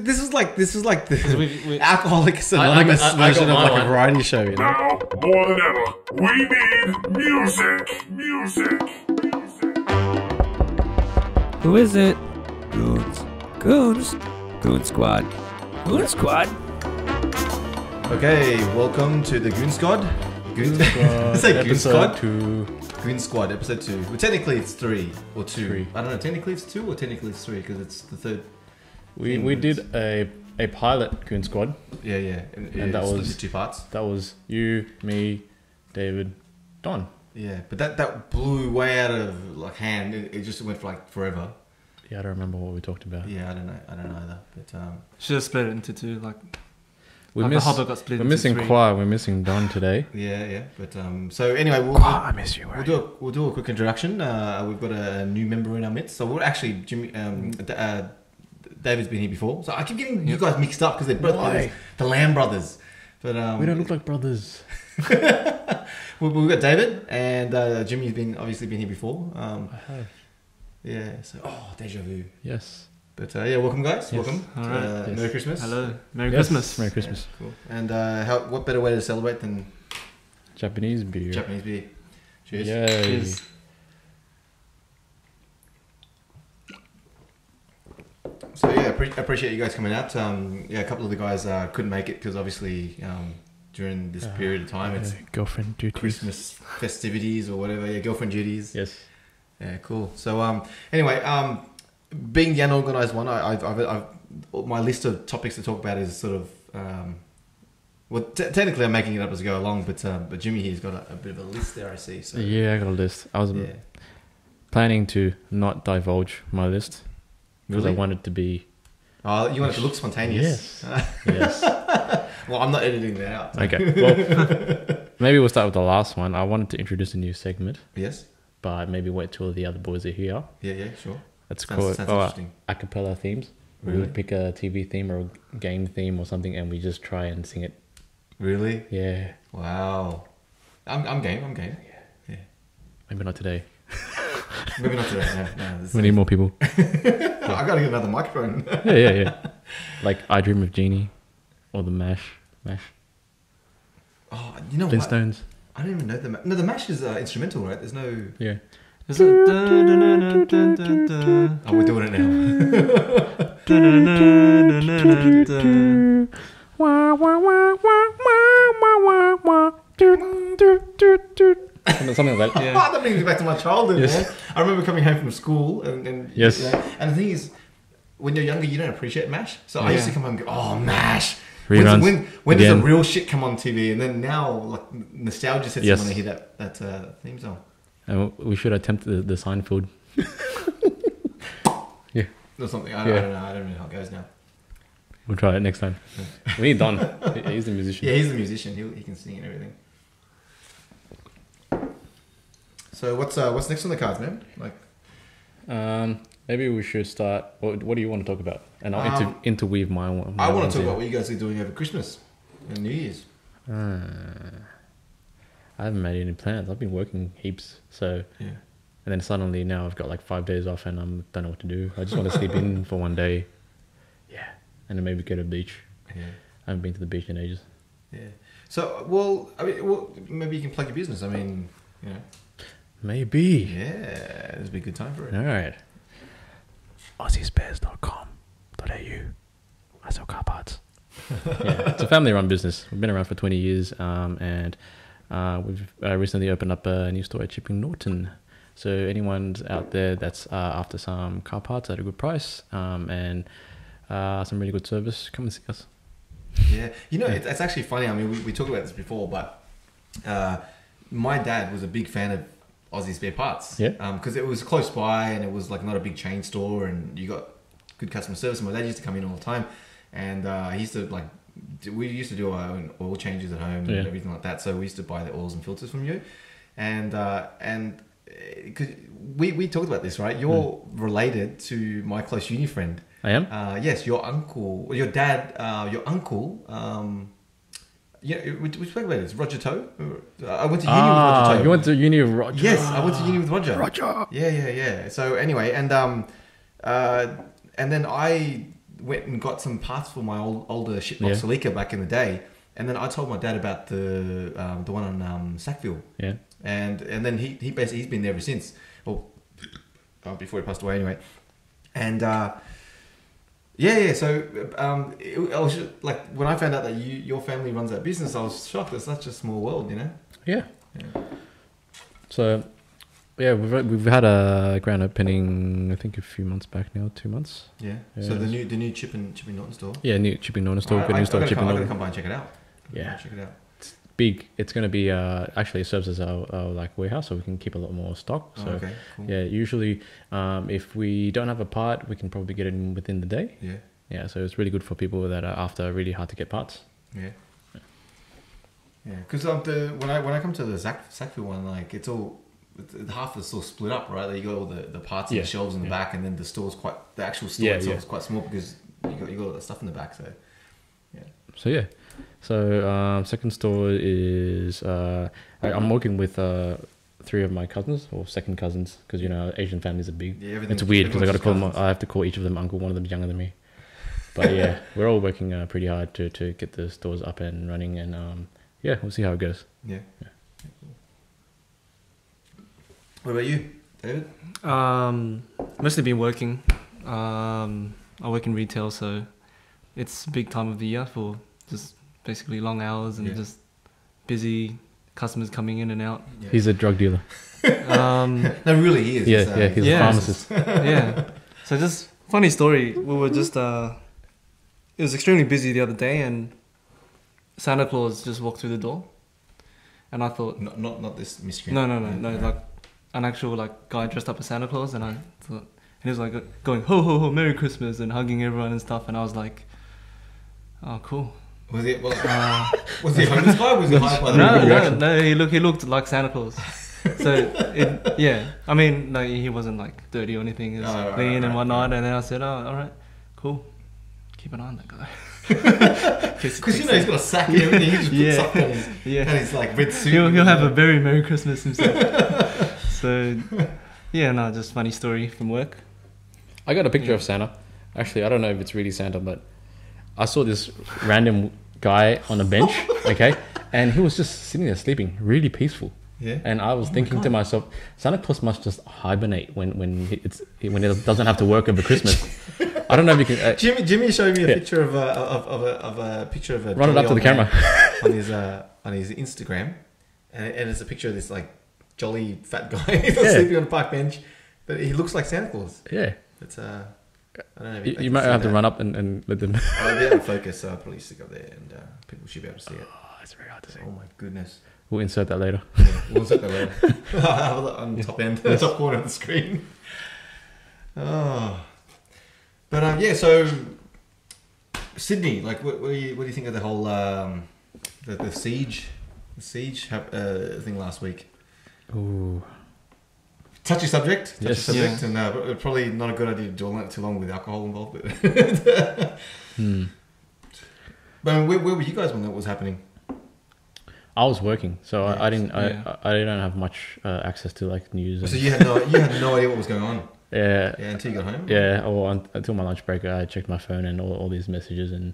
this is like the Alcoholics Anonymous version of like a variety show. You know? Now, more than ever, we need music. Who is it? Goons. Goon Squad. Goon Squad. Okay, welcome to the Goon Squad. Goon Squad. Goon Squad 2. Goon Squad episode 2. Well, technically it's 3 or 2. I don't know. Technically it's 2 or technically it's 3 because it's the third. We did a pilot Goon Squad. Yeah. And that was 2 parts. That was you, me, David, Don. Yeah, but that blew way out of like hand. It just went for like forever. Yeah, I don't remember what we talked about. Yeah, I don't know either. But should have split it into 2. Like we're missing Kwa. We're missing Don today. Yeah. But so anyway, I miss you. We'll do a quick introduction. We've got a new member in our midst. So we're actually Jimmy. David's been here before. So I keep getting you guys mixed up because they're both the Lamb brothers. But we don't look like brothers. We've got David and Jimmy's obviously been here before. I have. Yeah. So deja vu. Yes. But welcome guys. Yes. Welcome. All right. Yes. Merry Christmas. Hello. Merry Christmas. Merry Christmas. Yeah, cool. And what better way to celebrate than Japanese beer? Cheers. Yay. Cheers. So yeah, appreciate you guys coming out. A couple of the guys couldn't make it because obviously during this period of time it's girlfriend duties, Christmas festivities or whatever. Yeah, girlfriend duties. Yes. Yeah, cool. So anyway, being the unorganized one, I've my list of topics to talk about is sort of well, technically I'm making it up as I go along, but Jimmy here's got a bit of a list there. I see. So yeah, I got a list. I was planning to not divulge my list. Because I want it to be... Oh, you want it to look spontaneous? Yes. Well, I'm not editing that out. Okay. Well, maybe we'll start with the last one. I wanted to introduce a new segment. Yes. But maybe wait till the other boys are here. Yeah, sure. That's cool. Sounds interesting. Acapella themes. Really? We would pick a TV theme or a game theme or something and we just try and sing it. Really? Yeah. Wow. I'm game. Yeah. Maybe not today. Maybe not today. No. We need more people. I gotta get another microphone. Yeah. Like I Dream of Jeannie or the Mash. Oh, you know Flintstones. I don't even know the Mash. No, the Mash is instrumental, right? There's no... Yeah. Is it? Oh, we're doing it now. Something like that. Yeah. That brings me back to my childhood, man. I remember coming home from school and yes. You know, and the thing is, when you're younger, you don't appreciate MASH. So I used to come home and go, oh, MASH. Reruns. When does the real shit come on TV? And then now, like, nostalgia sets in when I hear that theme song. And we should attempt the Seinfeld. Yeah. Or something. I don't know. I don't know how it goes now. We'll try it next time. We need Don. He's the musician. Yeah, he's the musician. He can sing and everything. So what's next on the cards, man? Like, maybe we should start. What do you want to talk about? And I'll interweave my one. I want to talk about what you guys are doing over Christmas and New Year's. I haven't made any plans. I've been working heaps, so yeah. And then suddenly now I've got like 5 days off, and I don't know what to do. I just want to sleep in for one day. Yeah, and then maybe go to the beach. Yeah, I haven't been to the beach in ages. Yeah. So, maybe you can plug your business. I mean, you know. Maybe. Yeah, this would be a good time for it. All right. AussieSpares.com.au. I sell car parts. Yeah, it's a family-run business. We've been around for 20 years, and we've recently opened up a new store at Chipping Norton. So anyone's out there that's after some car parts at a good price and some really good service, come and see us. Yeah, you know, it's actually funny. I mean, we talked about this before, but my dad was a big fan of Aussie Spare Parts. Yeah. Because it was close by and it was like not a big chain store and you got good customer service. And my dad used to come in all the time, and he used to we used to do our own oil changes at home and everything like that. So we used to buy the oils and filters from you, and cause we talked about this, right? You're related to my close uni friend. I am. Yes, your uncle, your dad, your uncle. Yeah, we spoke about this. Roger Toe. I went to uni with Roger Toe. You went to uni with Roger? Yes, I went to uni with Roger. Roger. Yeah. So anyway, and then I went and got some parts for my older shitbox Celica back in the day, and then I told my dad about the one on Sackville. Yeah. And then he basically he's been there ever since. Well, before he passed away anyway. And so I was just, like, when I found out that your family runs that business, I was shocked. It's such a small world, you know. Yeah. So, yeah, we've had a grand opening, I think a few months back now, 2 months. Yeah. So the new Chipping Norton store. Yeah, new Chipping Norton store. I gotta come by and check it out. Yeah. Check it out. It's big. It's going to be actually it serves as our like warehouse, so we can keep a lot more stock. So okay, cool. yeah, usually if we don't have a part, we can probably get it in within the day. Yeah. Yeah, so it's really good for people that are after really hard to get parts. Yeah. Yeah, because when I come to the Sackville one, like it's all half of the store split up, right? You got all the parts and the shelves in the back, and then the actual store itself is quite small because you got all that stuff in the back. So yeah. So yeah. So second store is I'm working with 3 of my cousins or second cousins because you know Asian families are big. Yeah, it's weird because I got to call them. I have to call each of them uncle. One of them's younger than me. But yeah, we're all working pretty hard to get the stores up and running, and yeah, we'll see how it goes. Yeah. What about you, David? Mostly been working. I work in retail, so it's a big time of the year for just basically long hours and just busy customers coming in and out. Yeah. He's a drug dealer. No, really, he is. He's a pharmacist. Yeah. So just funny story. We were just it was extremely busy the other day, and Santa Claus just walked through the door, and I thought, not this miscreant. No, like an actual like guy dressed up as Santa Claus, and I thought, and he was like going ho ho ho Merry Christmas and hugging everyone and stuff, and I was like, oh cool. Was he was he a homeless guy? Was he high by the No. He looked like Santa Claus. So I mean, like he wasn't like dirty or anything. He was clean and whatnot. And then I said, oh, all right, cool. Keep an eye on that guy. Because you know he's got a sack and everything. He just puts up on his like red suit. He'll have a very Merry Christmas himself. So just funny story from work. I got a picture of Santa. Actually, I don't know if it's really Santa, but I saw this random guy on a bench, okay, and he was just sitting there sleeping, really peaceful. Yeah. And I was thinking to myself, Santa Claus must just hibernate when it doesn't have to work over Christmas. I don't know if you can. Jimmy showed me a picture of a picture of a. Run it up to the camera on his Instagram, and it's a picture of this like jolly fat guy sleeping on a park bench, but he looks like Santa Claus. Yeah. It's I don't know if you might have to run up and let them. I'll be able to focus, so I'll probably stick up there, and people should be able to see it. Oh, it's very hard to see. Oh my goodness. We'll insert that later. Yeah, we'll insert that later. On the top end, the top corner of the screen. Oh. But so Sydney, like, what do you think of the whole the siege thing last week? Ooh. Touchy subject, and probably not a good idea to dwell on it too long with alcohol involved. But, but where were you guys when that was happening? I was working, so I didn't have much access to like news. So you had no idea what was going on. Yeah. Yeah, until you got home. Yeah, or until my lunch break, I checked my phone and all these messages and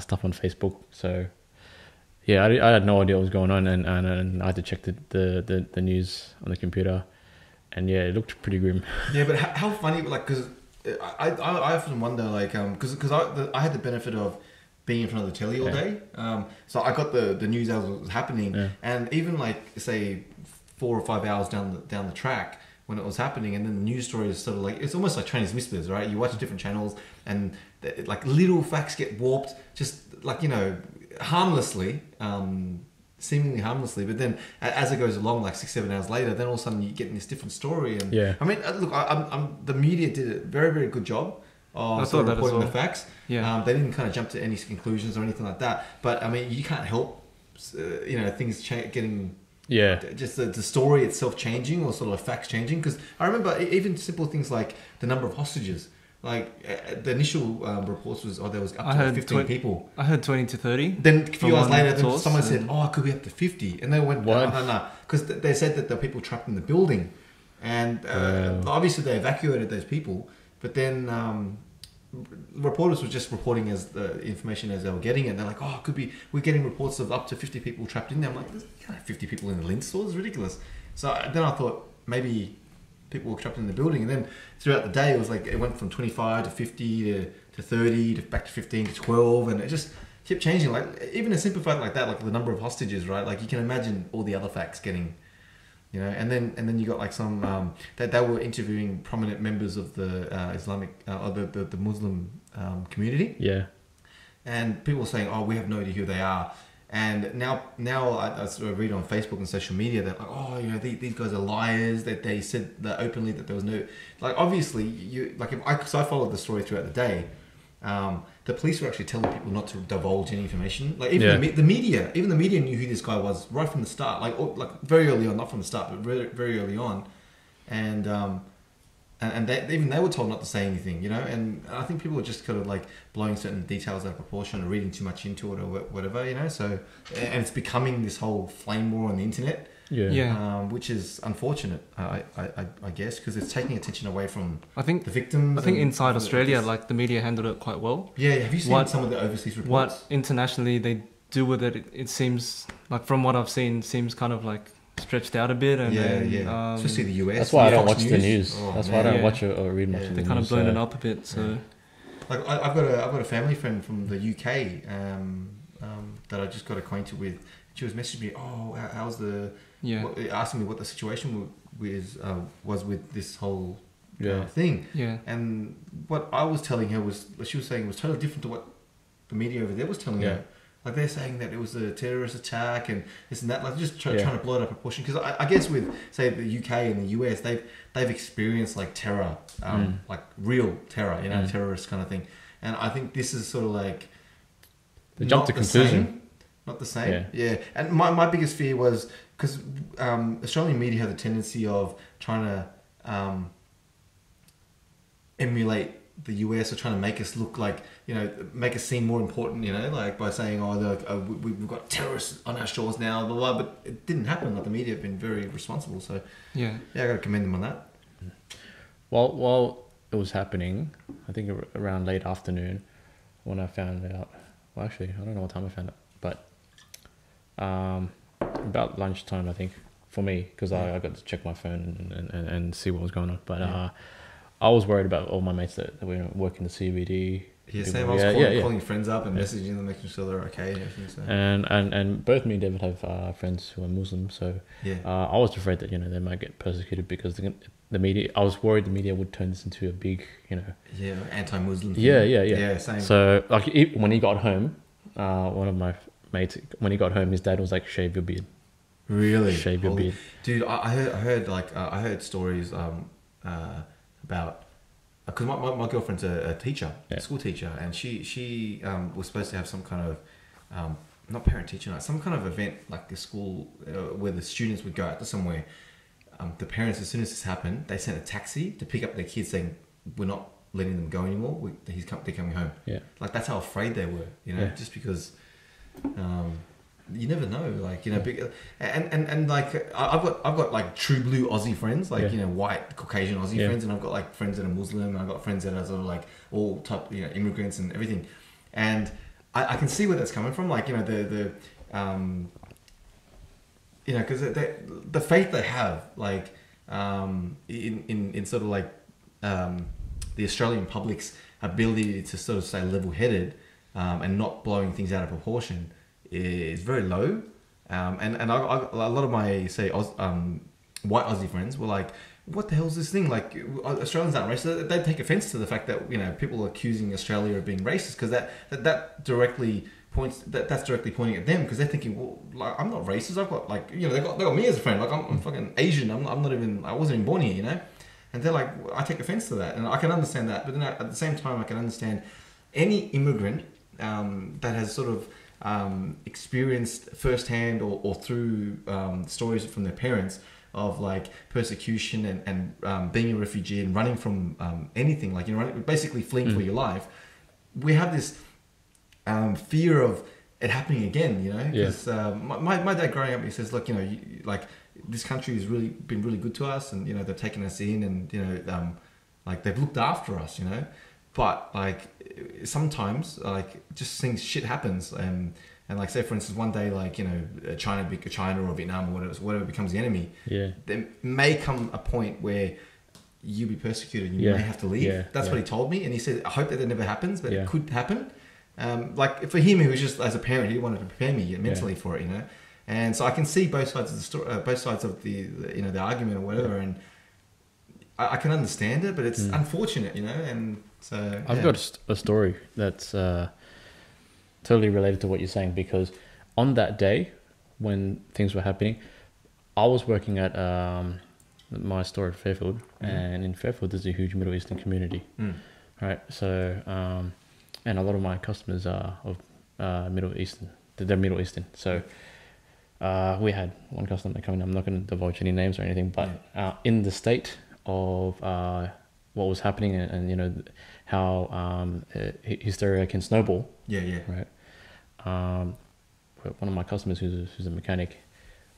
stuff on Facebook. So yeah, I had no idea what was going on, and I had to check the news on the computer. And yeah, it looked pretty grim. Yeah, but how funny, like, because I often wonder, like, because I had the benefit of being in front of the telly all day. So I got the news as it was happening, and even like say 4 or 5 hours down the track when it was happening, and then the news story is sort of like, it's almost like Chinese whispers, right? You watch different channels, and like little facts get warped, just like, you know, harmlessly. Seemingly harmlessly, but then as it goes along, like 6-7 hours later, then all of a sudden you get this different story. And I mean, look, the media did a very, very good job of sort of reporting the facts. Yeah, they didn't kind of jump to any conclusions or anything like that. But I mean, you can't help, things getting just the story itself changing, or sort of facts changing. Because I remember even simple things like the number of hostages. Like the initial reports was, there was up to 15 people. I heard 20 to 30. Then a few hours later, someone said, it could be up to 50. And they went, no. Because they said that there were people trapped in the building. And obviously they evacuated those people. But then reporters were just reporting as the information as they were getting it. And they're like, oh, it could be, we're getting reports of up to 50 people trapped in there. I'm like, you can't have 50 people in the Lindt store. It's ridiculous. So then I thought maybe people were trapped in the building. And then throughout the day, it was like, it went from 25 to 50 to 30 to back to 15 to 12. And it just kept changing. Like even a simple fact like that, like the number of hostages, right? Like you can imagine all the other facts getting, you know, and then you got like some that they were interviewing prominent members of the Islamic or the Muslim community. Yeah. And people were saying, oh, we have no idea who they are. And now I sort of read on Facebook and social media that like, oh, you know, these guys are liars. That they said that openly that there was no, like, obviously you like because I followed the story throughout the day. The police were actually telling people not to divulge any information. Like even the media knew who this guy was right from the start. Like very early on, not from the start, but very, very early on. And they were told not to say anything, you know. And I think people were just kind of like blowing certain details out of proportion or reading too much into it or whatever, you know. So and it's becoming this whole flame war on the internet. Which is unfortunate, I guess, because it's taking attention away from the victims. I think inside Australia, like the media handled it quite well. Yeah, have you seen some of the overseas reports? What internationally they do with it, it seems like from what I've seen, seems kind of like stretched out a bit. And especially the US. That's why I don't watch the news. That's why I don't watch it or read much of the news. They kind of blown it up a bit. So, like I've got a family friend from the UK that I just got acquainted with. She was messaging me, oh, how's the asking me what the situation was with this whole thing. Yeah. And what I was telling her was, what she was saying was totally different to what the media over there was telling her. Like they're saying that it was a terrorist attack and this and that, like just trying to blow it up a proportion. Because I guess with say the UK and the US, they've experienced like terror, like real terror, you know, terrorist kind of thing. And I think this is sort of like they jumped to conclusion. Not the same. Yeah. And my biggest fear was because Australian media have a tendency of trying to emulate the US or trying to make us look like, you know, make us seem more important, you know, like by saying, oh, we've got terrorists on our shores now, blah, blah, but it didn't happen. Like the media have been very responsible. So I got to commend them on that. Well, while it was happening, I think around late afternoon when I found out, well, actually, I don't know what time I found out, but about lunchtime, I think, for me, because I got to check my phone and see what was going on. But I was worried about all my mates that were working the CBD. Yeah, same. I was calling friends up and messaging them, making sure they're okay and everything. So. And both me and David have friends who are Muslim, so I was afraid that, you know, they might get persecuted because the media. I was worried the media would turn this into a big, you know, anti-Muslim thing. Yeah, same. So like when he got home, one of my mates, when he got home, his dad was like, "Shave your beard." Really? Shave your beard, dude. I heard stories about. Because my girlfriend's a teacher, a school teacher, and she was supposed to have some kind of not parent teacher night, some kind of event like a school where the students would go out to somewhere. The parents, as soon as this happened, they sent a taxi to pick up their kids, saying, "We're not letting them go anymore. They're coming home." Yeah, like that's how afraid they were, you know, just because. You never know, like, you know, big, and like I've got like true blue Aussie friends, like you know, white Caucasian Aussie friends, and I've got like friends that are Muslim, and I've got friends that are sort of like all type, you know, immigrants and everything, and I can see where that's coming from, like, you know, the you know, because the faith they have, like in sort of like the Australian public's ability to sort of stay level-headed and not blowing things out of proportion is very low, and a lot of my white Aussie friends were like, "What the hell is this thing? Like, Australians aren't racist." They take offence to the fact that, you know, people are accusing Australia of being racist, because that directly points that's directly pointing at them, because they're thinking, well, like, I'm not racist. I've got, like, you know, they got me as a friend. Like, I'm fucking Asian. I wasn't even born here, you know. And they're like, I take offence to that, and I can understand that. But then at the same time, I can understand any immigrant that has sort of experienced firsthand or through stories from their parents of like persecution and being a refugee and running from anything, like, you know, basically fleeing for your life. We have this fear of it happening again, you know, because my dad growing up, he says, look, you know, like, this country has really been really good to us, and, you know, they've taken us in, and, you know, like, they've looked after us, you know. but like sometimes like just things shit happens and like say for instance one day like you know China or Vietnam or whatever becomes the enemy. Yeah. There may come a point where you'll be persecuted and you may have to leave. That's what he told me, and he said I hope that never happens, but it could happen. Like for him, he was just as a parent, he wanted to prepare me mentally for it, you know. And so I can see both sides of the story, both sides of the you know the argument or whatever, and I can understand it, but it's unfortunate, you know. And so I've got a story that's totally related to what you're saying, because on that day when things were happening, I was working at my store at Fairfield, and in Fairfield there's a huge Middle Eastern community, right? So and a lot of my customers are of Middle Eastern. They're Middle Eastern. So we had one customer coming. I'm not going to divulge any names or anything, but in the state of what was happening and you know how hysteria can snowball. Right. One of my customers who's a mechanic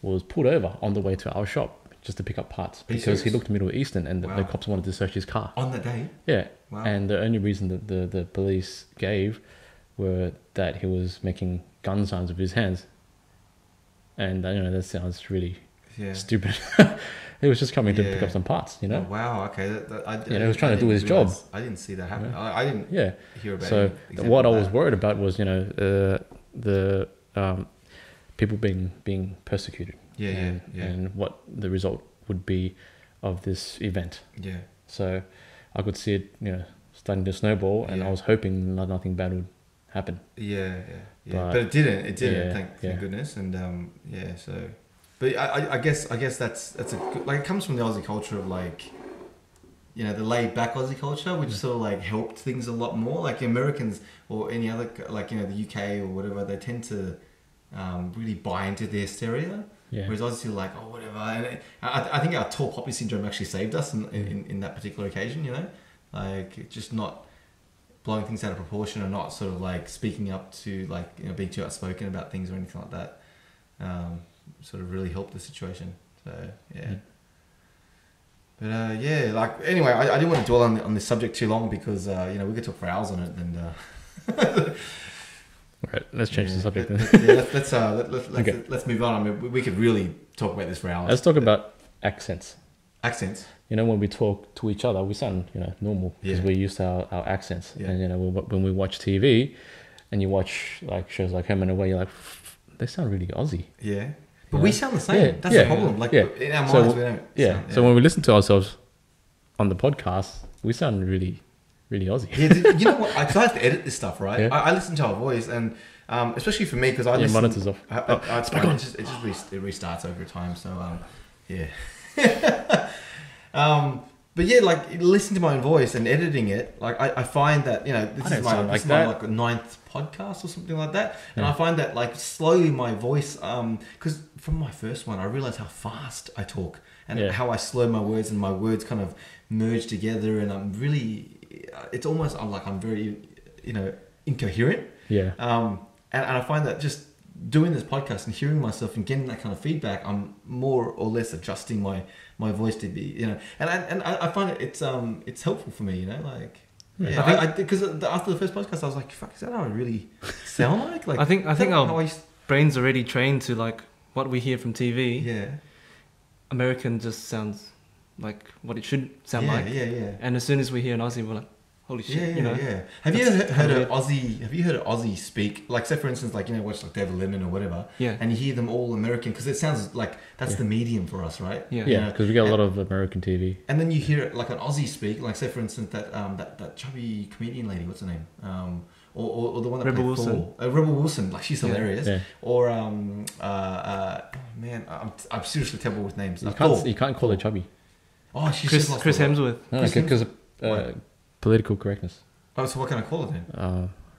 was pulled over on the way to our shop just to pick up parts because he looked Middle Eastern and the cops wanted to search his car. On that day? Yeah. Wow. And the only reason that the police gave were that he was making gun signs with his hands. And you know, that sounds really stupid. He was just coming to pick up some parts, you know? Oh, wow, okay. He was trying to do his job. I didn't see that happen. I didn't hear about so it. What I was worried about was, you know, the people being persecuted. And what the result would be of this event. Yeah. So I could see it, you know, starting to snowball, and I was hoping nothing bad would happen. But it didn't. It didn't. Thank goodness. And so. But I guess that's a good, like it comes from the Aussie culture of like, you know, the laid back Aussie culture, which sort of like helped things a lot more. Like Americans or any other, like, you know, the UK or whatever, they tend to really buy into the hysteria. Whereas Aussies are like, oh, whatever. And I think our tall poppy syndrome actually saved us in that particular occasion, you know? Like, just not blowing things out of proportion or not sort of like speaking up to, like, you know, being too outspoken about things or anything like that. Sort of really helped the situation. So, yeah. But, like, anyway, I didn't want to dwell on this subject too long because, you know, we could talk for hours on it and... Right, let's change the subject then. Let's move on. I mean, we could really talk about this for hours. Let's talk about accents. Accents. You know, when we talk to each other, we sound, you know, normal because we're used to our accents. And you know, when we watch TV, and you watch like shows like Home and Away, you're like, they sound really Aussie. Yeah, but we sound the same. That's the problem. Like in our minds, we don't. So when we listen to ourselves on the podcast, we sound really Aussie. You know what? I have to edit this stuff, right? I listen to our voice, and especially for me because I listen. Monitor's off. It restarts over time. So but yeah, like listening to my own voice and editing it, like I find that, you know, this is my like 9th podcast or something like that, and I find that like slowly my voice, because from my first one I realized how fast I talk and how I slow my words and my words kind of merge together, and I'm really. It's almost I'm very, you know, incoherent. And I find that just doing this podcast and hearing myself and getting that kind of feedback, I'm more or less adjusting my voice to be, you know, and I find it's helpful for me, you know, like because after the first podcast I was like, fuck, is that how I really sound like? Like I think our brain's already trained to like what we hear from TV. American just sounds like what it should sound like. And as soon as we hear an Aussie, we're like, holy shit, you know. Have you heard of Aussie speak? Like, say for instance, like, you know, watch like David Lemon or whatever. And you hear them all American because it sounds like that's the medium for us, right? Because we get a lot of American TV. And then you hear it like an Aussie speak, like say for instance that chubby comedian lady, what's her name? Or the one that Rebel played Wilson. Thor. Rebel Wilson, like she's hilarious. Or man, I'm seriously terrible with names. You can't call her chubby. Oh, she's Chris Hemsworth. No, because of political correctness. Oh, so what can I call her then?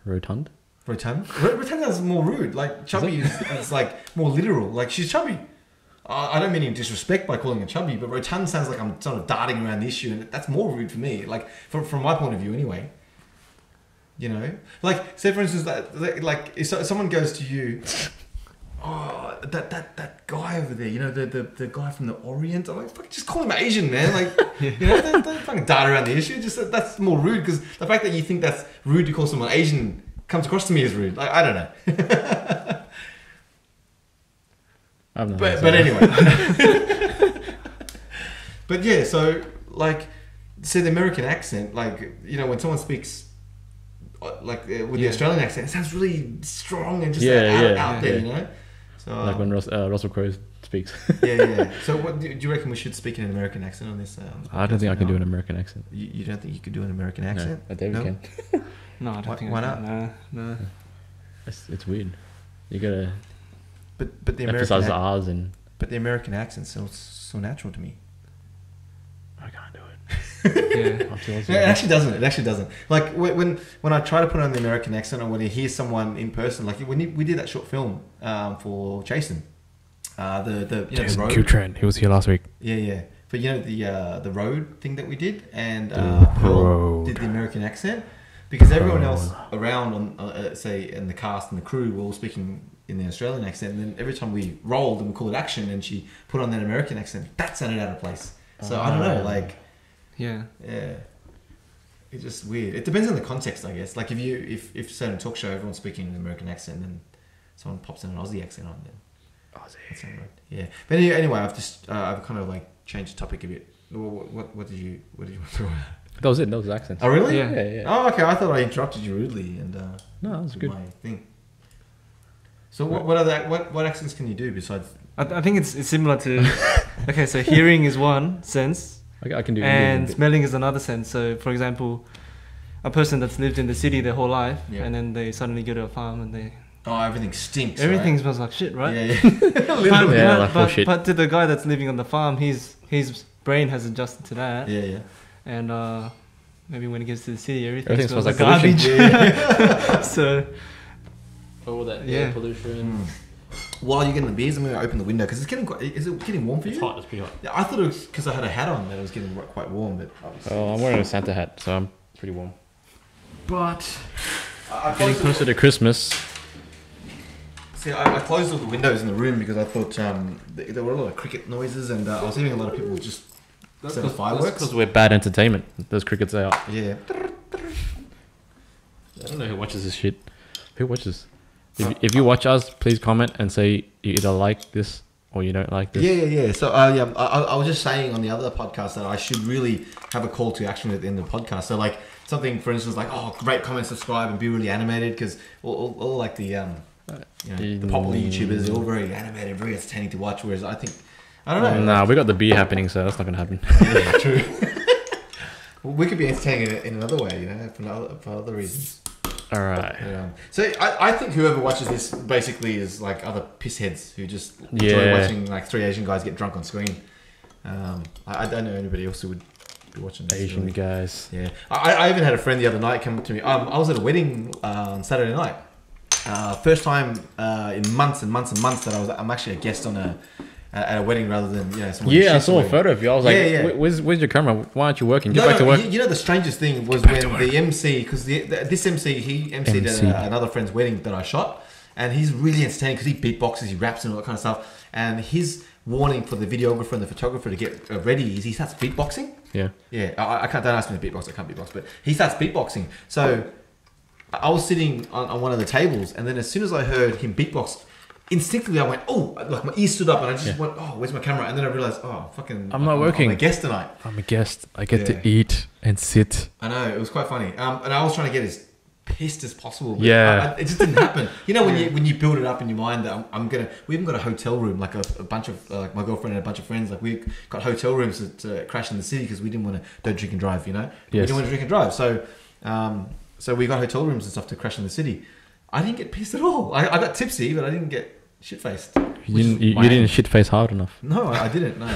Rotund. Rotund is more rude. Like chubby is like more literal. Like she's chubby. I don't mean in disrespect by calling her chubby, but rotund sounds like I'm sort of darting around the issue, and that's more rude for me. Like from my point of view, anyway. You know, like say for instance that like if someone goes to you. oh, that guy over there, you know, the guy from the Orient. I'm like, fuck, just call him Asian, man. Like, you know, don't fucking dart around the issue. Just that's more rude, because the fact that you think that's rude to call someone Asian comes across to me as rude. Like, I don't know. But anyway. But yeah, so like, see the American accent, like, you know, when someone speaks like with the Australian accent, it sounds really strong and just out there, you know. So like when Russell Crowe speaks. yeah. So what do you reckon we should speak in an American accent on this? I don't think I can do an American accent. You don't think you could do an American accent? No, David can. No, I don't think why I not? can. No. It's weird. You gotta But the emphasize the R's and. But the American accent sounds so natural to me. I can't do it. Yeah. No, it actually doesn't. Like when I try to put on the American accent, or when you hear someone in person, like when we did that short film for Jason, the Jason the road. Q-Trend, he was here last week. Yeah. But you know the road thing that we did, and road. Pearl did the American accent, because everyone else around on say in the cast and the crew were all speaking in the Australian accent, and then every time we rolled and we called it action, and she put on that American accent, that sounded out of place. So I don't know, like. Yeah, it's just weird. It depends on the context, I guess. Like if say in a talk show everyone's speaking in an American accent, and then someone pops in an Aussie accent on, then Aussie. Yeah. But anyway, I've kind of like changed the topic a bit. What did you want to throw out? That was it. That was the accent. Oh really? Yeah. Oh okay. I thought I interrupted you rudely, and no, that was good. My thing. So what accents can you do besides? I think it's similar to. Okay, so hearing is one sense. I can do. And smelling is another sense. So, for example, a person that's lived in the city their whole life, and then they suddenly go to a farm and they. Oh, everything stinks. Everything smells like shit, right? Yeah. But to the guy that's living on the farm, his brain has adjusted to that. Yeah. And maybe when he gets to the city, everything smells like pollution. garbage. So. All that air pollution. While you're getting the beers, I'm going to open the window because it's getting is it getting warm for you? It's hot. It's pretty hot. Yeah, I thought it was because I had a hat on that it was getting quite warm, but I'm wearing a Santa hat, so I'm pretty warm. But Getting closer to Christmas. See, I closed all the windows in the room because I thought there were a lot of cricket noises, and I was hearing a lot of people just set off fireworks. Because we're bad entertainment. Those crickets are out. Yeah. I don't know who watches this shit. Who watches? If you watch us, please comment and say you either like this or you don't like this. Yeah. So I was just saying on the other podcast that I should really have a call to action at the end of the podcast. So like something, for instance, like rate, comment, subscribe, and be really animated, because all like the the popular YouTubers, they're all very animated, very entertaining to watch. Whereas I think I don't know. Nah, we got the beer happening, so that's not gonna happen. Yeah, true. Well, we could be entertaining in another way, you know, for other reasons. All right. So I think whoever watches this basically is like other pissheads who just enjoy watching like three Asian guys get drunk on screen. I don't know anybody else who would be watching this. Asian guys. Yeah. I even had a friend the other night come to me. I was at a wedding on Saturday night. First time in months and months and months that I'm actually a guest on at a wedding rather than someone. Yeah, I saw a photo of you. I was like, where's your camera? Why aren't you working? Get back to work. You know, the strangest thing was when the MC, because this MC, he MC'd at another friend's wedding that I shot, and he's really entertaining because he beatboxes, he raps and all that kind of stuff. And his warning for the videographer and the photographer to get ready is he starts beatboxing. Yeah. I can't. Don't ask me to beatbox. I can't beatbox, but he starts beatboxing. So I was sitting on one of the tables, and then as soon as I heard him beatbox, instinctively I went, oh, like my ears stood up, and I just went, oh, where's my camera? And then I realized, oh, fucking, I'm not working. I'm a guest tonight. I'm a guest. I get to eat and sit. I know, it was quite funny. And I was trying to get as pissed as possible. But it just didn't happen. You know, when you build it up in your mind that we even got a hotel room, like a bunch of, like my girlfriend and a bunch of friends, like we got hotel rooms to crash in the city because we didn't want to, don't drink and drive, you know? Yes. We didn't want to drink and drive. So we got hotel rooms and stuff to crash in the city. I didn't get pissed at all. I got tipsy, but I didn't get shit-faced. You didn't shit-face hard enough. No, I didn't. No.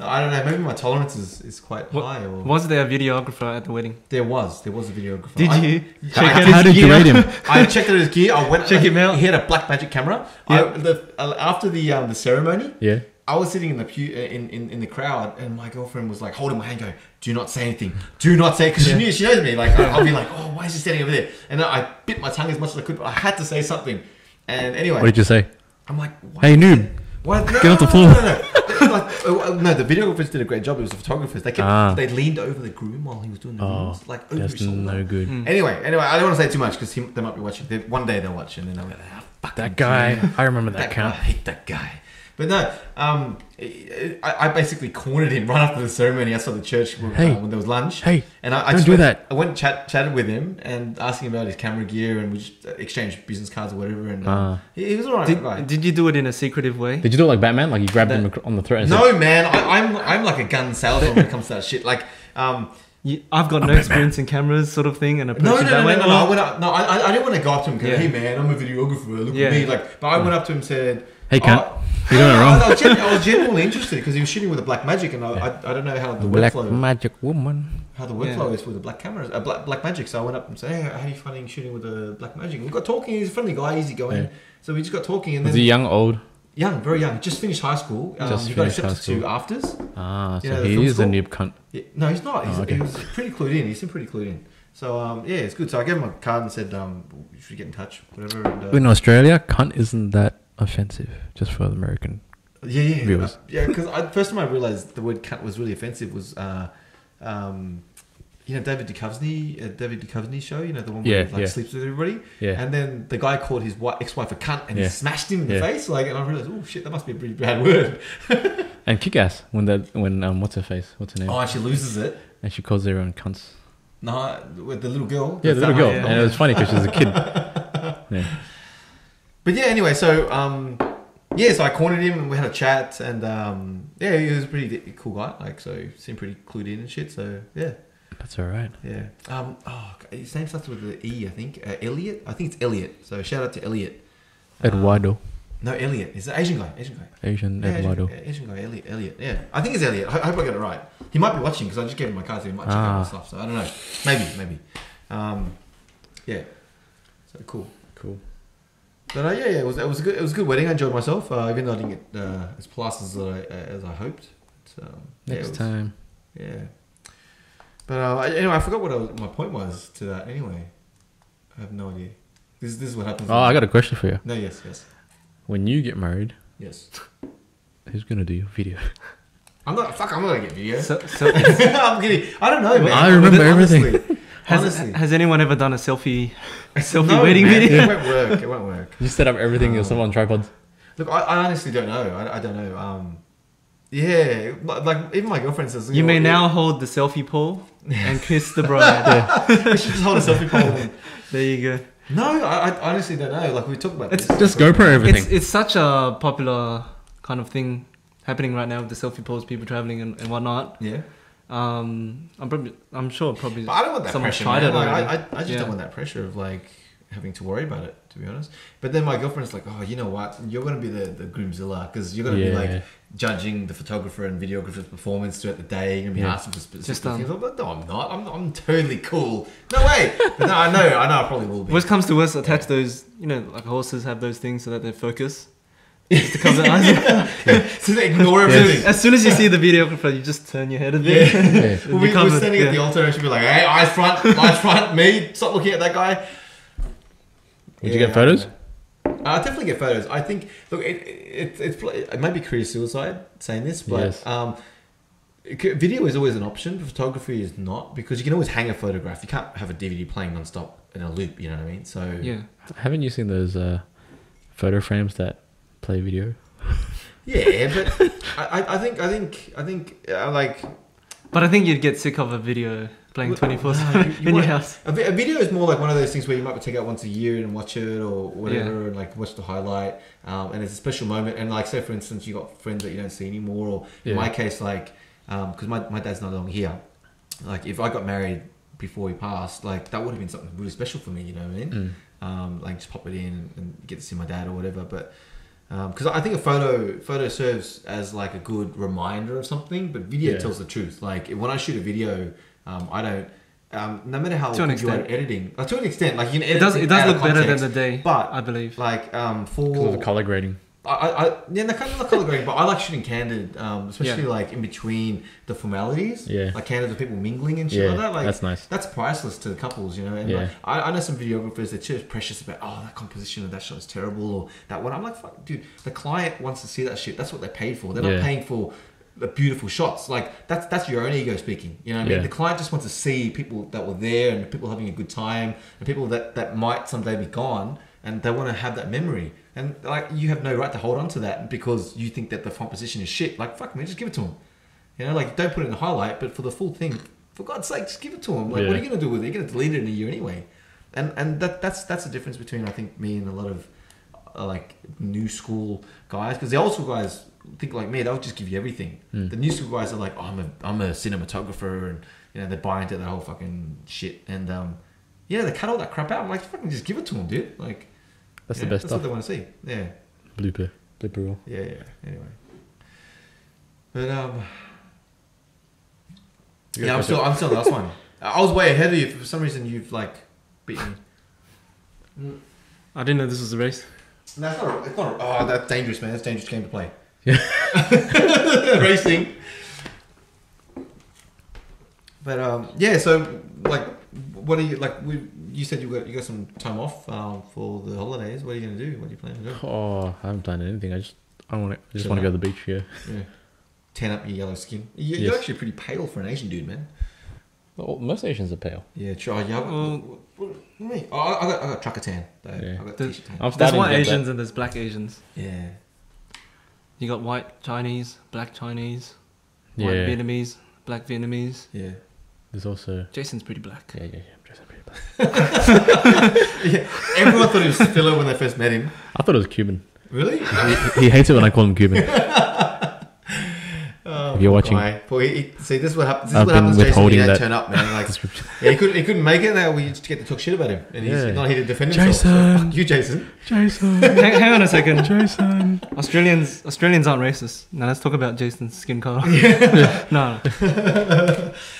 I don't know. Maybe my tolerance is quite high. Or was there a videographer at the wedding? There was a videographer. Did you check out his How did you rate him? I checked out his gear. I went check him out. He had a black magic camera. Yep. After the ceremony, yeah, I was sitting in the pew in the crowd, and my girlfriend was like holding my hand, going, "Do not say anything. Do not say," because she knows me. Like I'll be like, "Oh why is he standing over there? And I bit my tongue as much as I could, but I had to say something. And anyway, What did you say? I'm like, Hey, noob. Why? Get off the floor. No, the videographers did a great job. It was the photographers. They leaned over the groom while he was doing the moves, like over his That's shoulder. no good. Anyway, I don't want to say too much because they might be watching. One day they'll watch and then they'll be like, fuck That guy. I remember that I count. hate that guy. But no, I basically cornered him right after the ceremony outside the church when there was lunch. Hey, and I don't do that. I went and chatted with him and asked him about his camera gear, and we just exchanged business cards or whatever. And he was alright. Guy. Did you do it in a secretive way? Did you do it like Batman? Like you grabbed him on the throat and No, man. I'm like a gun salesman when it comes to that shit. Like, I've got no experience in cameras, sort of thing, and no. I I went up. No, I didn't want to go up to him and go, "Hey, man, I'm a videographer. Look at me." Like, but I went up to him and said, "Hey, cunt, you're doing it wrong." I was genuinely interested because he was shooting with a black magic, and I don't know how the Black workflow, magic woman. how the workflow is with the black cameras, black magic. So I went up and said, "Hey, how are you finding shooting with the black magic?" And we got talking. He's a friendly guy, easy going. Yeah. So we just got talking, and Was then he young, old? young, very young. Just finished high school. He got accepted to afters. So he is a noob cunt. Yeah, no, he's not. okay. He was pretty clued in. He seemed pretty clued in. So yeah, it's good. So I gave him a card and said, "You should get in touch, whatever." And, In Australia, cunt isn't that offensive, just for the American viewers. Because first time I realized the word cunt was really offensive was, David Duchovny's show. You know, the one where he sleeps with everybody. Yeah. And then the guy called his ex-wife a cunt, and he smashed him in the face. Like, and I realized, oh shit, that must be a pretty bad word. And Kick-Ass when what's her face? What's her name? Oh, she loses it. And she calls everyone cunts. No, with the little girl. Yeah, the little girl. And it was funny because she was a kid. Yeah. But yeah, anyway, so so I cornered him and we had a chat, and he was a pretty cool guy. Like, so he seemed pretty clued in and shit. So yeah, that's all right. Yeah. His name starts with the E, I think. Elliot. I think it's Elliot. So shout out to Elliot. Eduardo. No, Elliot. He's an Asian guy. Eduardo. Asian guy. Elliot. Yeah, I think it's Elliot. I hope I got it right. He might be watching because I just gave him my card, so he might check out my stuff. So I don't know. Maybe. Yeah. So cool. But it was a good wedding. I enjoyed myself, even though I didn't get as plus as I hoped. So next time. Yeah. But anyway, I forgot what my point was to that. Anyway, I have no idea. This is what happens. Oh, I got a question for you. No, yes. When you get married, yes, who's gonna do your video? I'm not gonna get video. So I'm kidding. I don't know, man. I remember everything. Honestly. Has anyone ever done a selfie wedding video? It won't work. You set up everything yourself on tripods. Look, I honestly don't know. I don't know. Yeah, like even my girlfriend says. You may now hold the selfie pole and kiss the bride. I should just hold a selfie pole. There you go. No, I honestly don't know. Like we talked about this. Just GoPro everything. It's such a popular kind of thing happening right now with the selfie poles, people traveling and whatnot. Yeah. I'm sure probably. But I don't want that pressure. Tried it I just don't want that pressure of like having to worry about it, to be honest. But then my girlfriend's like, oh, you know what? You're going to be the groomzilla because you're going to be like judging the photographer and videographer's performance throughout the day. You're going to be asking for specific things. I'm like, no, I'm not. I'm totally cool. No way. But no, I know I probably will be. Worst comes to worst, attach those, like horses have those things so that they focus. Just to cover the eyes. So they ignore everything. As soon as you see the videographer, you just turn your head a bit. Yeah. We're standing at the altar and she'll be like, hey, eyes front, me, stop looking at that guy. Would you get photos? I definitely get photos. I think, look, it might be career suicide saying this, but video is always an option, but photography is not, because you can always hang a photograph. You can't have a DVD playing non-stop in a loop, you know what I mean? So yeah. Haven't you seen those photo frames that play video? Yeah, but I think like. But I think you'd get sick of a video playing 24/7 in your house. A video is more like one of those things where you might take out once a year and watch it or whatever, and like watch the highlight. And it's a special moment. And like, say for instance, you got friends that you don't see anymore, or in my case, like, because my dad's no longer here. Like, if I got married before he passed, like that would have been something really special for me. You know what I mean? Like just pop it in and get to see my dad or whatever. But because I think a photo serves as like a good reminder of something, but video tells the truth. Like when I shoot a video, I don't. No matter how good you are at editing, to an extent, like you can edit it does look better than the day, but I believe, like because of the color grading. Yeah, they're kind of color grading, but I like shooting candid, especially like in between the formalities. Yeah. Like candid with people mingling and shit like that. Like that's nice. That's priceless to the couples, you know. And like, I know some videographers that just precious about that composition of that shot is terrible or that one. I'm like, fuck, dude. The client wants to see that shit. That's what they're paid for. They're not paying for the beautiful shots. Like that's your own ego speaking. You know what I mean? The client just wants to see people that were there and people having a good time and people that might someday be gone. And they want to have that memory. And like you have no right to hold on to that because you think that the composition is shit. Like fuck man, just give it to them. You know, like don't put it in the highlight, but for the full thing, for God's sake, just give it to them. Like what are you gonna do with it? You're gonna delete it in a year anyway. And that's the difference between I think me and a lot of like new school guys, because the old school guys think like me, they'll just give you everything. The new school guys are like, oh, I'm a cinematographer, and you know they buy into that whole fucking shit. And they cut all that crap out. I'm like, fucking just give it to them, dude. Like. That's the best that's stuff. What they want to see. Yeah. Blooper reel. Yeah. Anyway. But I'm still the last one. I was way ahead of you. For some reason, you've like beaten me. I didn't know this was a race. No, it's not. Oh, that's dangerous, man. That's a dangerous game to play. Yeah. Racing. But so like, what are you like? You said you got some time off for the holidays. What are you gonna do? What are you planning to do? Oh, I haven't planned anything. I just want to go to the beach. Yeah. Tan up your yellow skin. You're actually pretty pale for an Asian dude, man. Well, most Asians are pale. Yeah, true. Yeah, I got trucker tan. Yeah. I got t-shirt tan. There's white Asians and there's black Asians. Yeah. You got white Chinese, black Chinese, white Vietnamese, black Vietnamese. Yeah. There's also Jason's pretty black. Yeah. Jason's pretty black. Yeah. Everyone thought he was filler when they first met him. I thought it was Cuban. Really? He hates it when I call him Cuban. If you're watching, see, this is what happens. I've been withholding that. Turn up, man. Like, he couldn't make it. Now we just get to talk shit about him, and he's not here to defend himself. Jason, so fuck you, Jason. Hang on a second, Jason. Australians aren't racist. Now let's talk about Jason's skin color. No.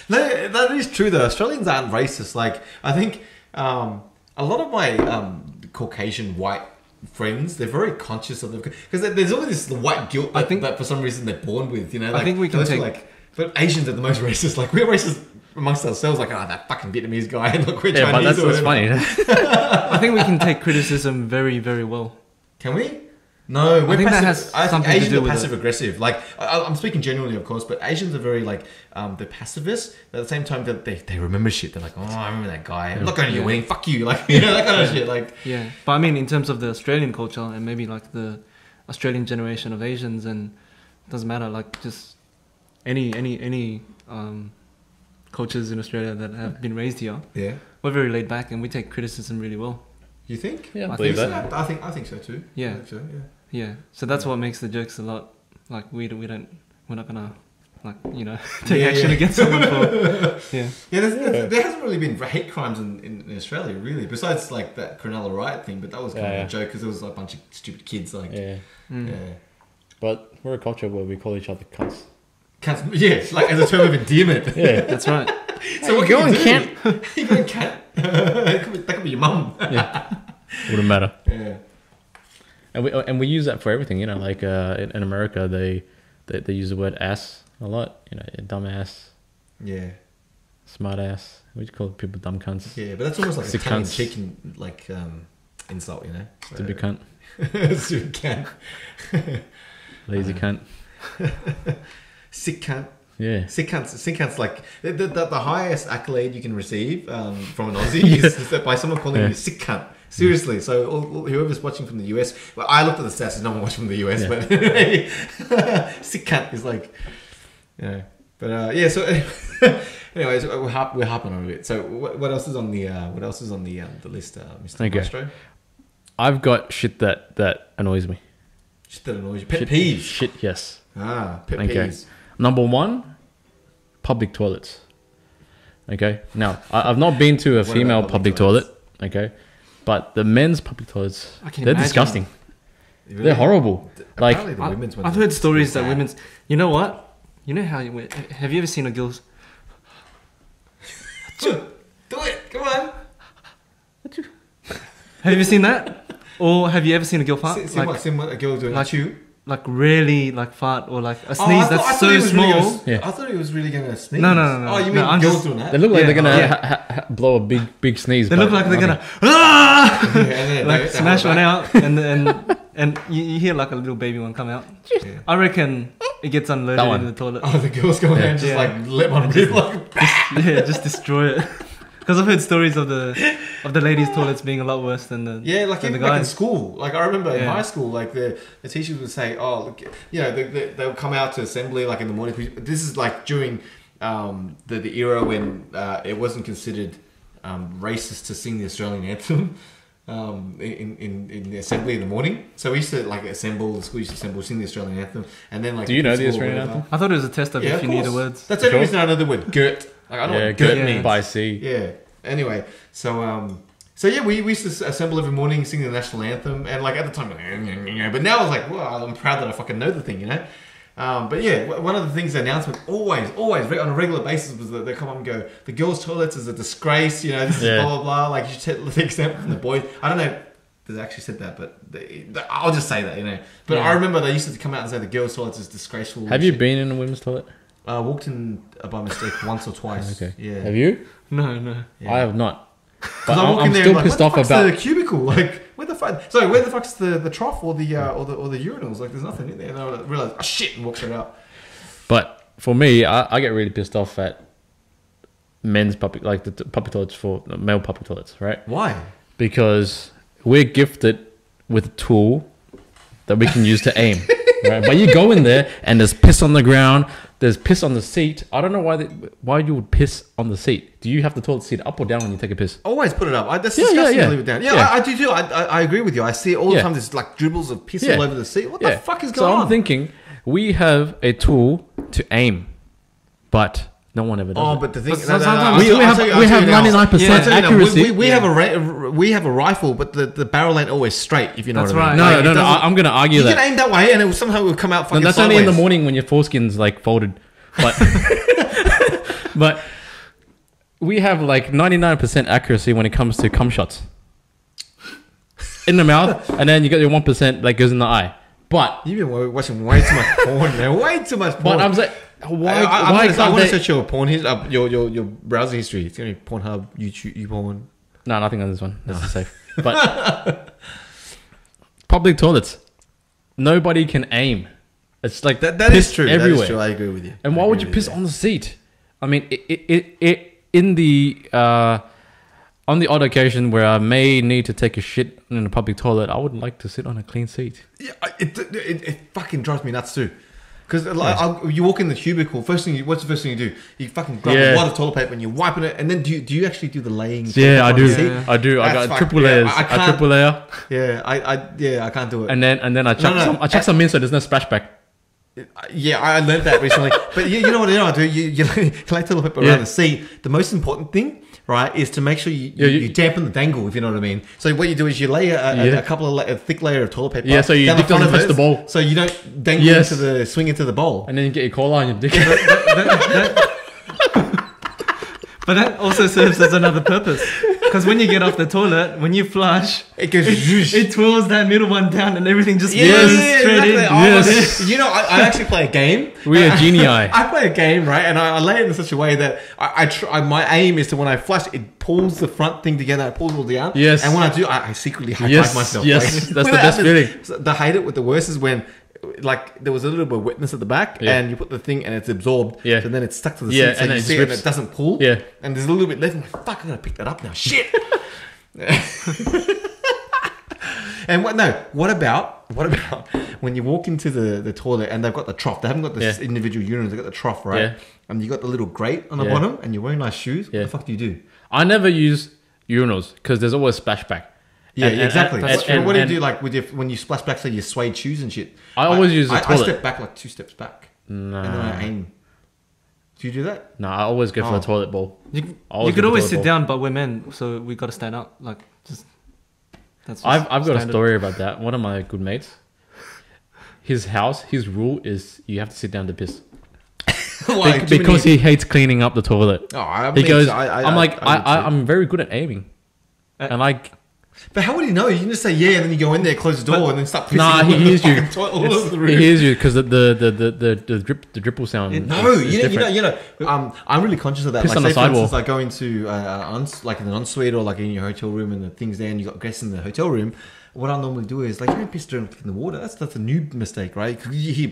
No, that is true though. Australians aren't racist. Like I think a lot of my Caucasian white friends, they're very conscious of them because there's always this white guilt that for some reason they're born with, you know. Like, I think we can take but Asians are the most racist. Like we're racist amongst ourselves. Like that fucking Vietnamese guy. Look, we're Chinese. But that's what's funny. I think we can take criticism very, very well. Can we? No, we're I think passive. that has I think something Asians to do are with passive aggressive. Like I'm speaking generally, of course, but Asians are very like they're pacifists. But at the same time, they remember shit. They're like, oh, I remember that guy. I'm not going to your wedding. Fuck you. Like that kind of shit. Like but I mean, in terms of the Australian culture and maybe like the Australian generation of Asians, and it doesn't matter. Like just any cultures in Australia that have been raised here. Yeah, we're very laid back and we take criticism really well. You think? Yeah, I believe think that. so. I think so too. Yeah. I think so, yeah. Yeah, so that's what makes the jokes a lot like we're not gonna like take action against someone for there hasn't really been hate crimes in Australia really, besides like that Cronulla riot thing, but that was kind of a joke because there was like a bunch of stupid kids like But we're a culture where we call each other cunts. Cunts, like as a term of endearment. Yeah, that's right. So what going, cunt? You going cunt? That could be your mum. Wouldn't matter. Yeah. And we use that for everything, like in America they use the word ass a lot, dumbass, smart ass. We just call people dumb cunts. Yeah, but that's almost like Sick a tongue in cunts. cheek insult, So, Stupid cunt. Stupid cunt. Lazy cunt. Sick cunt. Yeah. Sick cunts like the highest accolade you can receive from an Aussie is that by someone calling you sick cunt. Seriously, so whoever's watching from the US, well, I looked at the stats, there's no one watching from the US, but sick cunt is like, but so anyways, we're harping on a bit. So what else is on the list, Mr. Maestro? I've got shit that annoys me. Shit that annoys you. Pet peeves. Shit, yes. Pet peeves. Number one, public toilets. Okay, now I've not been to a female public toilet. Okay. But the men's public toilets, they're disgusting. Really? They're horrible. Like I've heard stories that women's. You know what? You know how have you ever seen a girl's? Do it! Come on! Have you ever seen that? Or have you ever seen a girl fart? Seen what a girl doing like- a chew. Like really like fart or like a sneeze I that's thought so he was small. Really Yeah. I thought he was really going to sneeze. No. Oh, you mean No, I'm girls just- doing that? They look like Yeah, they're gonna yeah. blow a big sneeze. They but look like they're nothing. gonna ah! Yeah, and then like they smash hold one back. out, and you hear like a little baby one come out. Yeah. I reckon it gets unloaded That one. in the toilet. Oh, the girls go in and just Yeah. like let one rip like. Yeah, just destroy it. Because I've heard stories of the ladies' toilets being a lot worse than the Yeah, like than even the like in guys. school. Like I remember in Yeah. high school, like the teachers would say, "Oh, look, you know, they'll come out to assembly like in the morning." This is like during the era when it wasn't considered racist to sing the Australian anthem in the assembly in the morning. So we used to like assemble. The school used to assemble, sing the Australian anthem, and then like. Do you know the principal or Australian whatever- anthem? I thought it was a test of Yeah, if of you knew the course. words. That's the only Sure. reason I know the word "girt." Like I know Yeah, what "girt" good means. by sea. Yeah. Anyway, so yeah, we used to assemble every morning, sing the national anthem, and like at the time, but now I was like, well, I'm proud that I fucking know the thing, you know. But yeah, one of the things the announcement always on a regular basis was that they come up and go, the girls' toilets is a disgrace, you know, this is Yeah. blah blah blah. Like you should take the example from the boys. I don't know if they actually said that, but I'll just say that, you know. But Yeah. I remember they used to come out and say the girls' toilets is disgraceful. Have and you shit. been in a women's toilet? I walked in by mistake once or twice. Okay. Yeah. Have you? No. Yeah. I have not. But Because I walk I'm in there still and like, pissed where off the fuck's about. the cubicle. Like, where the fuck? Sorry, where the fuck's the trough or the urinals? Like, there's nothing in there. And I realized, oh shit, and walked it out. But for me, I get really pissed off at men's public, like the public toilets for male public toilets, right? Why? Because we're gifted with a tool that we can use to aim, right? But you go in there and there's piss on the ground, there's piss on the seat. I don't know why you would piss on the seat. Do you have the toilet seat up or down when you take a piss? Always put it up. That's Yeah, disgusting yeah. to leave it down. Yeah, Yeah. I do too. I agree with you. I see it all the Yeah. time. There's like dribbles of piss Yeah. all over the seat. What the fuck is going so on? I'm thinking we have a tool to aim, but no one ever does Oh, it. but the thing, But sometimes we have 99% accuracy. We have a rifle, but the barrel ain't always straight. If you know That's what I mean. right. No, Like, no, it no. doesn't- I'm going to argue You that. can aim that way, and somehow it will come out No, fucking that's sideways. only in the morning when your foreskin's like folded. But but we have like 99% accuracy when it comes to cum shots. In the mouth, and then you got your 1% that goes in the eye. But You've been watching way too much porn, man. Way too much porn. but I'm saying why I can't want to they? search your porn your browser history. It's gonna be Pornhub, YouTube, YouPorn. No, nothing on this one. This is safe. But public toilets, nobody can aim. It's like That piss is true. everywhere. That is true. I agree with you. And why would you piss on the seat? I mean, it in the on the odd occasion where I may need to take a shit in a public toilet, I would like to sit on a clean seat. Yeah, it fucking drives me nuts too. Because you walk in the cubicle, what's the first thing you do? You fucking grab Yeah. a lot of toilet paper and you're wiping it, and then do you actually do the laying? Yeah, I on the do. seat? Yeah. I do. I That's got fuck- triple yeah, layers. I a can't- triple layer, Yeah, I can't do it. and then I chuck No. I chuck some in so there's no splashback. Yeah, I learned that recently. But you know what I do? You lay toilet paper Yeah. around the seat. The most important thing, right, is to make sure you dampen the dangle, if you know what I mean. So what you do is you lay a couple of a thick layer of toilet paper. Yeah, so your down dick front doesn't of touch the it, bowl. So you don't dangle Yes. swing into the bowl. And then you get your collar on your dick. But that also serves as another purpose. Because when you get off the toilet, when you flush, It goes. zhoosh. it twirls that middle one down and everything just Yeah, goes yeah, straight exactly. in. Yes. You know, I actually play a game. We are genii. I play a game, right? And I lay it in such a way that my aim is to, when I flush, it pulls the front thing together, it pulls it all down. Yes. And when I do, I secretly high Yes, five myself. yes. Like, That's when the it best happens- feeling. so the hate it with the worst is when, like, there was a little bit of wetness at the back, Yeah. and you put the thing and it's absorbed. Yeah. So then it's stuck to the Yeah, seat, so and you then it see just it and rips. it doesn't pull. Yeah. And there's a little bit left. I'm like, fuck, I gotta pick that up now. Shit. And what about when you walk into the toilet and they've got the trough? They haven't got the Yeah. individual urinals, they've got the trough, right? Yeah. And you got the little grate on the Yeah. bottom and you're wearing nice shoes. Yeah. What the fuck do you do? I never use urinals because there's always splashback. Yeah, And- exactly. and- What do you and- do like when you splash back, so you suede shoes and shit? I always use the I toilet. step back like 2 steps back. And then I aim. Do you do that? No, I always go for Oh. the toilet bowl. You Always could go for always the sit toilet down, but we're men, so we got to stand up. Like, just. That's just I've got a standard. story about that. One of my good mates, his rule is you have to sit down to piss. Why? Because he hates cleaning up the toilet. Oh, I He mean, goes, I I'm would too. I'm very good at aiming. And But how would he know? You can just say yeah, and then you go in there, close the door, and then start pissing. Nah, all he over the hears you. fucking toilet, all over the room. He hears you because the dripple sound. No, is different. you know. I'm really conscious of that. Piss Like, on the say, for sidewall. instance, like going to like in an ensuite or like in your hotel room and the things there, and you got guests in the hotel room. What I normally do is like you don't piss in the water. That's a new mistake, right? 'Cause you hear,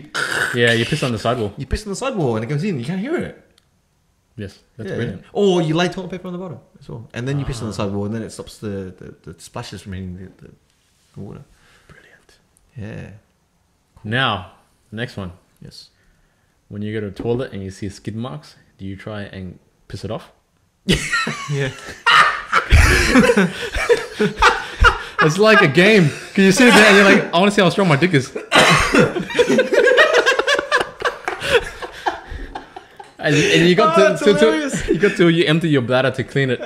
Yeah, you piss on the sidewall. you piss on the sidewall and it goes in. You can't hear it. Yes, that's Yeah. brilliant. Or you lay toilet paper on the bottom as well, and then you piss on the sidewall, and then it stops the splashes from hitting the water. Brilliant. Yeah. Now, next one. Yes. When you go to a toilet and you see skid marks, do you try and piss it off? Yeah. It's like a game. Cause you sit there and you're like, I want to see how strong my dick is. and you got that's hilarious. you empty your bladder to clean it.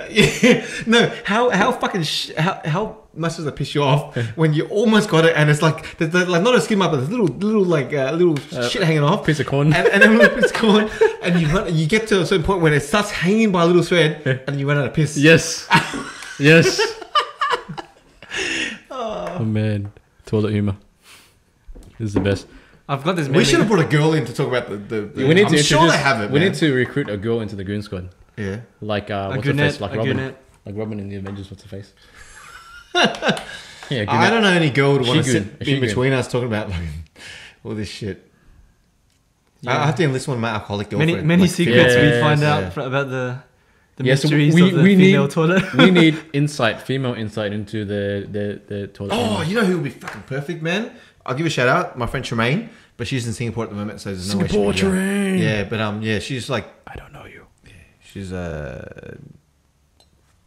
Yeah. No. How fucking how much does it piss you off when you almost got it and it's like there's like not a skin mark, but there's little shit hanging off, Piece of corn. and then it's gone, and you get to a certain point when it starts hanging by a little thread, and you run out of piss. Yes. Yes. Oh man, toilet humor. This is the best. I've got this. We should have brought a girl in to talk about the We need I'm sure they have it. We man. need to recruit a girl into the Goon Squad. Yeah. Like a what's her Goonette, face? Like a Robin. Goonette. Like Robin in the Avengers. What's her face? Yeah, I don't know any girl would want to She-Goon. sit in She-Goon. between us talking about like, all this shit. Yeah. I have to enlist one of my alcoholic girlfriends. Many secrets we Yes, find yeah. out about the Yeah, so mysteries we- of the we female need- toilet. We need female insight into the toilet. Oh, humor. you know who would be fucking perfect, man? I'll give a shout out, my friend Tremaine, but she's in Singapore at the moment, so there's no way Singapore she'd be here. terrain. Yeah, but yeah, she's like I don't know you. she's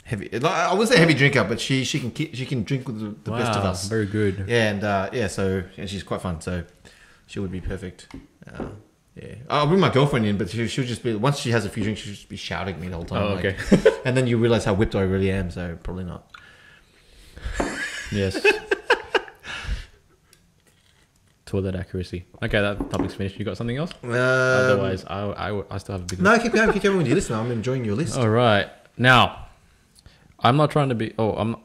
heavy. Like, I wouldn't say heavy drinker, but she can drink with the best of Wow, us. very good. Yeah, and and she's quite fun, so she would be perfect. Yeah, I'll bring my girlfriend in, but she'll just be once she has a few drinks, she'll just be shouting at me the whole time. Oh, like- okay. and then you realize how whipped I really am. So probably not. Yes. Toilet accuracy. Okay, that topic's finished. You got something else? Otherwise, I still have a big. No, keep going with your list. Now I'm enjoying your list. All right. Now, I'm not trying to be. Oh, I'm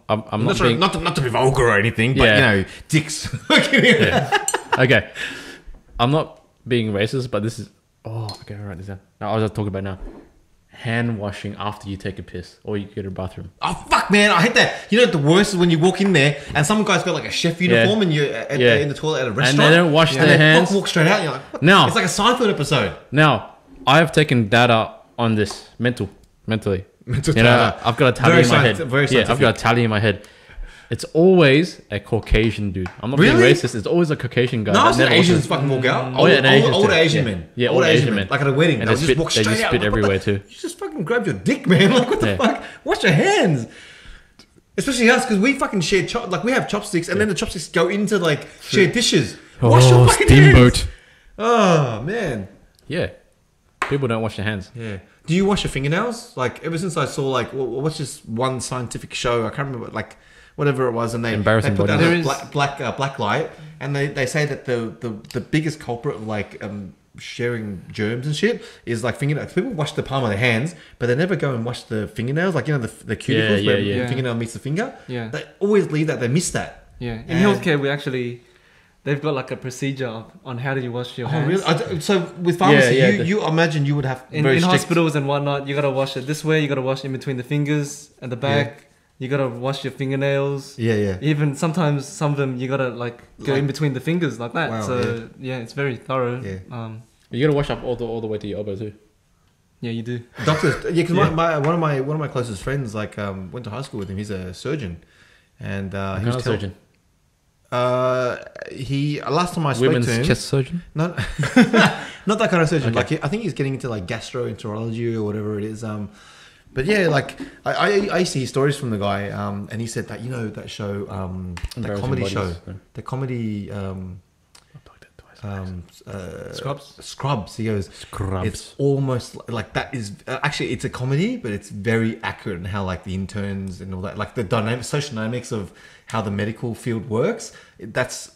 not being. Not to be vulgar or anything, but Yeah. you know, dicks. Okay. I'm not being racist, but this is. Oh, okay. I'll write this down. Now, I'll just talk about now. Hand washing after you take a piss or you go to the bathroom. Oh fuck, man! I hate that. You know the worst is when you walk in there and some guy's got like a chef uniform and you're in the toilet at a restaurant And they don't wash and their they hands. fucking walk straight out. And you're like, what? No. It's like a Seinfeld episode. Now, I have taken data on this mentally. Mental You know, data. I've got a tally Very in my head. very Yeah, I've got a tally in my head. It's always a Caucasian dude. I'm not being Really? racist. It's always a Caucasian guy. No, that I've seen never Asians washes- fucking walk out. Oh, yeah, and Asians Old too. Asian Yeah. men. Yeah, old old Asian Asian men. men. Like at a wedding, And they'll they just spit- walk they straight just out. spit Like, what the- everywhere too. You just fucking grabbed your dick, man. Like what the Yeah. fuck? Wash your hands. Especially us, because we fucking share like we have chopsticks, and then the chopsticks go into like shared dishes. Wash your fucking hands. Oh man. Yeah. People don't wash their hands. Yeah. Do you wash your fingernails? Like ever since I saw like what's this one scientific show? I can't remember like whatever it was, and they Embarrassing put body. out There a is- black light, and they say that the biggest culprit of like sharing germs and shit is like fingernails. People wash the palm of their hands, but they never go and wash the fingernails. Like you know the cuticles where yeah. the fingernail meets the finger. Yeah. They always leave that. They miss that. Yeah, in And- healthcare, they've got like a procedure on how do you wash your Oh hands. really? So with pharmacy, Yeah, you imagine you would have In very strict. hospitals and whatnot, you gotta wash it this way. You gotta wash in between the fingers and the back. You gotta wash your fingernails. Yeah. Even sometimes some of them you gotta like go in between the fingers like that. Wow, So yeah, it's very thorough. Yeah. You gotta wash up all the way to your elbow too. Yeah, you do. Doctors, yeah, because one of my closest friends like went to high school with him. He's a surgeon, and he was surgeon. He last time I spoke Women's to him, chest surgeon. not not that kind of surgeon. Okay. Like I think he's getting into like gastroenterology or whatever it is. But yeah, like I used to hear stories from the guy, and he said that you know that show, that Embarrassing comedy bodies, show, yeah. the comedy. Scrubs. He goes, Scrubs. It's almost like that is actually it's a comedy, but it's very accurate in how like the interns and all that, like the social dynamics of how the medical field works. That's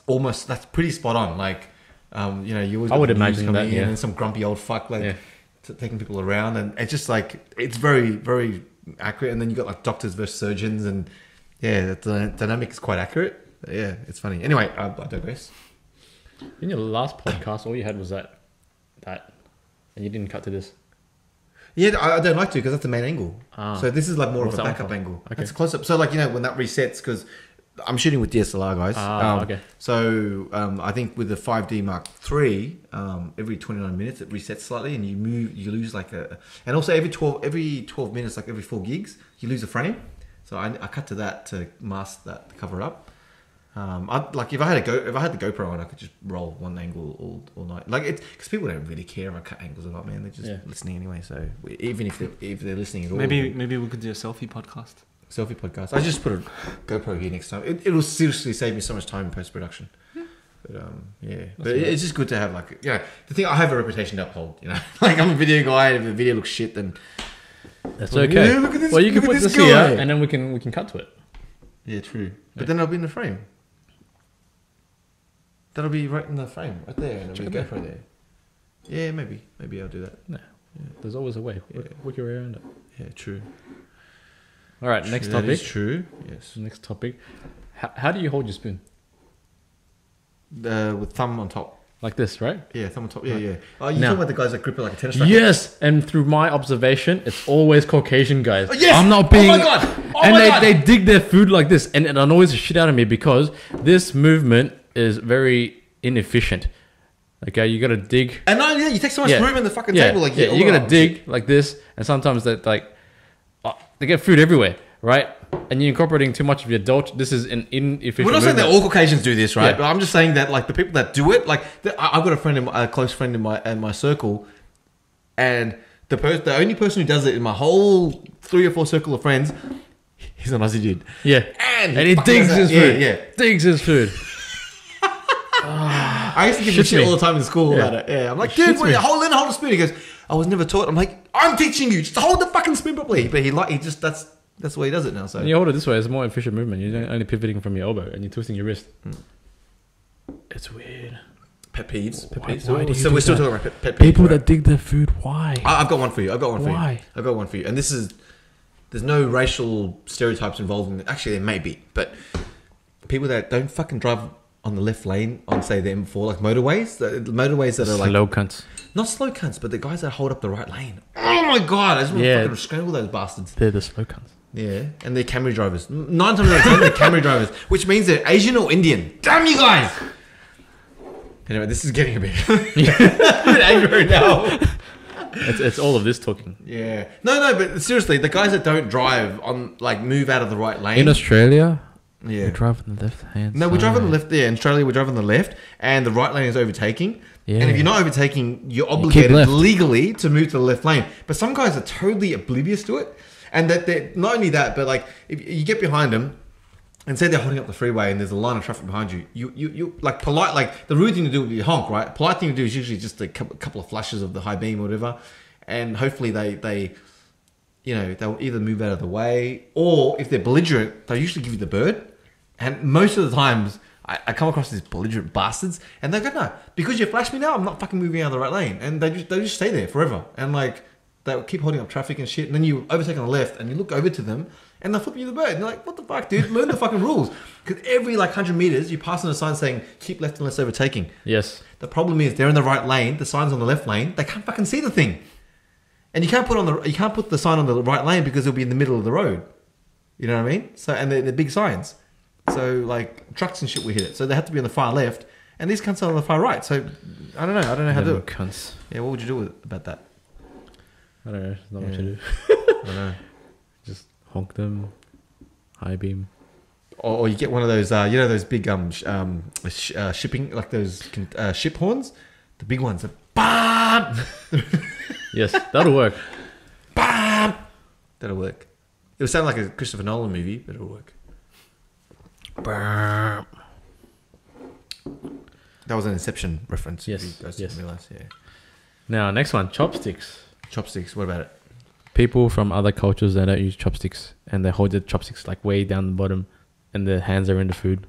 pretty spot on. Like, you know, you always I got would the news imagine coming that, in yeah. and some grumpy old fuck like Yeah. taking people around, and it's just like it's very very accurate. And then you got like doctors versus surgeons, and Yeah, the dynamic is quite accurate. Yeah, it's funny. Anyway, I digress. In your last podcast, all you had was that, and you didn't cut to this. Yeah, I don't like to because that's the main angle. Ah. So this is like more What's of a that one backup for? angle. Okay. It's a close up. So like when that resets, because I'm shooting with DSLR guys. Okay. So I think with the 5D Mark III, every 29 minutes it resets slightly, and you lose like and also every 12 minutes, like every 4 gigs, you lose a frame. So I cut to that to mask that, to cover up. If I had the GoPro on, I could just roll one angle all night. Like it's because people don't really care if I cut angles or not, man. They're just listening anyway. So even if they're listening at all, Maybe we could do a selfie podcast. selfie podcast. I just put a GoPro here next time. It'll seriously save me so much time in post production. But but it's just good to have the thing. I have a reputation to uphold. Like I'm a video guy, and if the video looks shit, then That's okay. Yeah, look at this, well, you can look put at this this here, guy. and then we can cut to it. Yeah, true. But then I'll be in the frame. That'll be right in the frame, right there, and there'll be a GoPro there. Yeah, maybe I'll do that. No, there's always a way. Work your way around it. Yeah, true. All right, next That topic. is true. Yes. Next topic. How do you hold your spoon? With thumb on top. Like this, right? Yeah, thumb on top. Yeah, yeah. Oh, you Now- talking about the guys that grip it like a tennis racket? Yes, and through my observation, it's always Caucasian guys. Yes! I'm not being. Oh my god! Oh and my god! they dig their food like this, and it annoys the shit out of me because this movement is very inefficient. Okay, you gotta dig. And no, yeah, you take so much room in the fucking table. Like, you gotta dig like this, and sometimes they they get food everywhere, right? And you're incorporating too much of your adult. This is an inefficient. We're not saying that movement. all Caucasians do this, right? Yeah. But I'm just saying that like the people that do it, I've got a close friend in my circle, and the only person who does it in my whole 3 or 4 circle of friends, he's an Aussie dude. Yeah, And he fucking digs does his that. food. Yeah. Digs his food. I used to give him Shits shit me. all the time in school Yeah. about it. Yeah, I'm like, Shits dude, me. hold a spoon. He goes, I was never taught. I'm like, I'm teaching you. Just hold the fucking spoon properly. But he just that's the way he does it now. So When you hold it this way, it's a more efficient movement. You're only pivoting from your elbow and you're twisting your wrist. It's weird. pet peeves. Pet Why- peeves. why do you So do we're still that? talking about pet peeves. People right? that dig their food, why? I've got one for you. Why? I've got one for you. And this is, there's no racial stereotypes involved in it. Actually, there may be, but people that don't fucking drive on the left lane on, say, the M4, like motorways, the motorways that are like Slow cunts. not slow cunts, but the guys that hold up the right lane. Oh my god, I just want to fucking strangle those bastards. They're the slow cunts. Yeah, and they're Camry drivers. 9 times out of 10, they're Camry drivers, which means they're Asian or Indian. Damn you guys! Anyway, this is getting a bit angry now. It's all of this talking. Yeah. No, but seriously, the guys that don't drive on, like, move out of the right lane. In Australia, Yeah. we drive on the left hand No, we drive on the left there. In Australia, we drive on the left, and the right lane is overtaking. Yeah. And if you're not overtaking, you're obligated left. legally to move to the left lane. But some guys are totally oblivious to it. And that they're not only that, but like if you get behind them and say they're holding up the freeway and there's a line of traffic behind you, you like polite, like the rude thing to do would be honk, right? Polite thing to do is usually just a couple of flashes of the high beam or whatever. And hopefully they they'll either move out of the way, or if they're belligerent, they'll usually give you the bird. And most of the times, I come across these belligerent bastards, and they go, no, because you flashed me now, I'm not fucking moving out of the right lane. And they just stay there forever. And like, they'll keep holding up traffic and shit. And then you overtake on the left, and you look over to them, and they'll flip you the bird. And you're like, what the fuck, dude? Learn the fucking rules. Because every like 100 meters, you pass on a sign saying, keep left and less overtaking. Yes. The problem is they're in the right lane, the sign's on the left lane, they can't fucking see the thing. And you can't put the sign on the right lane because it'll be in the middle of the road. You know what I mean? So, and they're big signs. So like trucks and shit will hit it. So they have to be on the far left, and these cunts are on the far right. So I don't know how to do it. Cunts. Yeah, what would you do about that? I don't know. There's not much to do. I don't know. Just honk them. High beam. Or you get one of those, those big shipping, like those ship horns, the big ones. Bam, Yes, that'll work. bam. That'll work. It would sound like a Christopher Nolan movie, but it'll work. That was an Inception reference. Yes, If you guys yes. didn't realize, yeah. Now, next one. Chopsticks. Chopsticks. What about it? People from other cultures that don't use chopsticks, and they hold their chopsticks like way down the bottom, and their hands are in the food.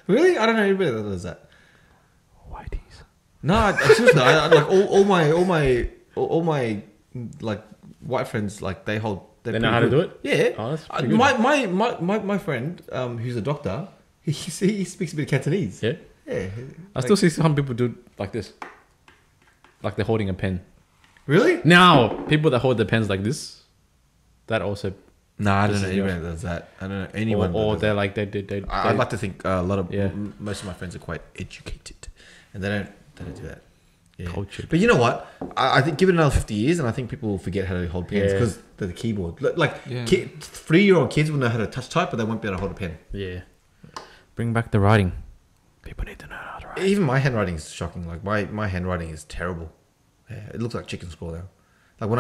Really? I don't know anybody that does that. Whiteys. No, seriously, I like all my like white friends, like they hold They know how to do it? Yeah. Oh, that's pretty good. My friend, who's a doctor, he speaks a bit of Cantonese. Yeah. Yeah. I still see some people do like this. Like they're holding a pen. Really? Now, people that hold the pens like this, that also... No, I don't know This is anyone yours. that does that. I don't know anyone. Or that does they're that. like, they I'd like to think a lot of Yeah. most of my friends are quite educated, and they don't do that. Yeah. Cultured. But you know what? I think give it another 50 years, and I think people will forget how to hold pens Yeah. because they're the keyboard. Like Yeah. 3-year-old kids will know how to touch type, but they won't be able to hold a pen. Yeah. Bring back the writing. People need to know how to write. Even my handwriting is shocking. Like my handwriting is terrible. Yeah, it looks like chicken scrawl now. Like when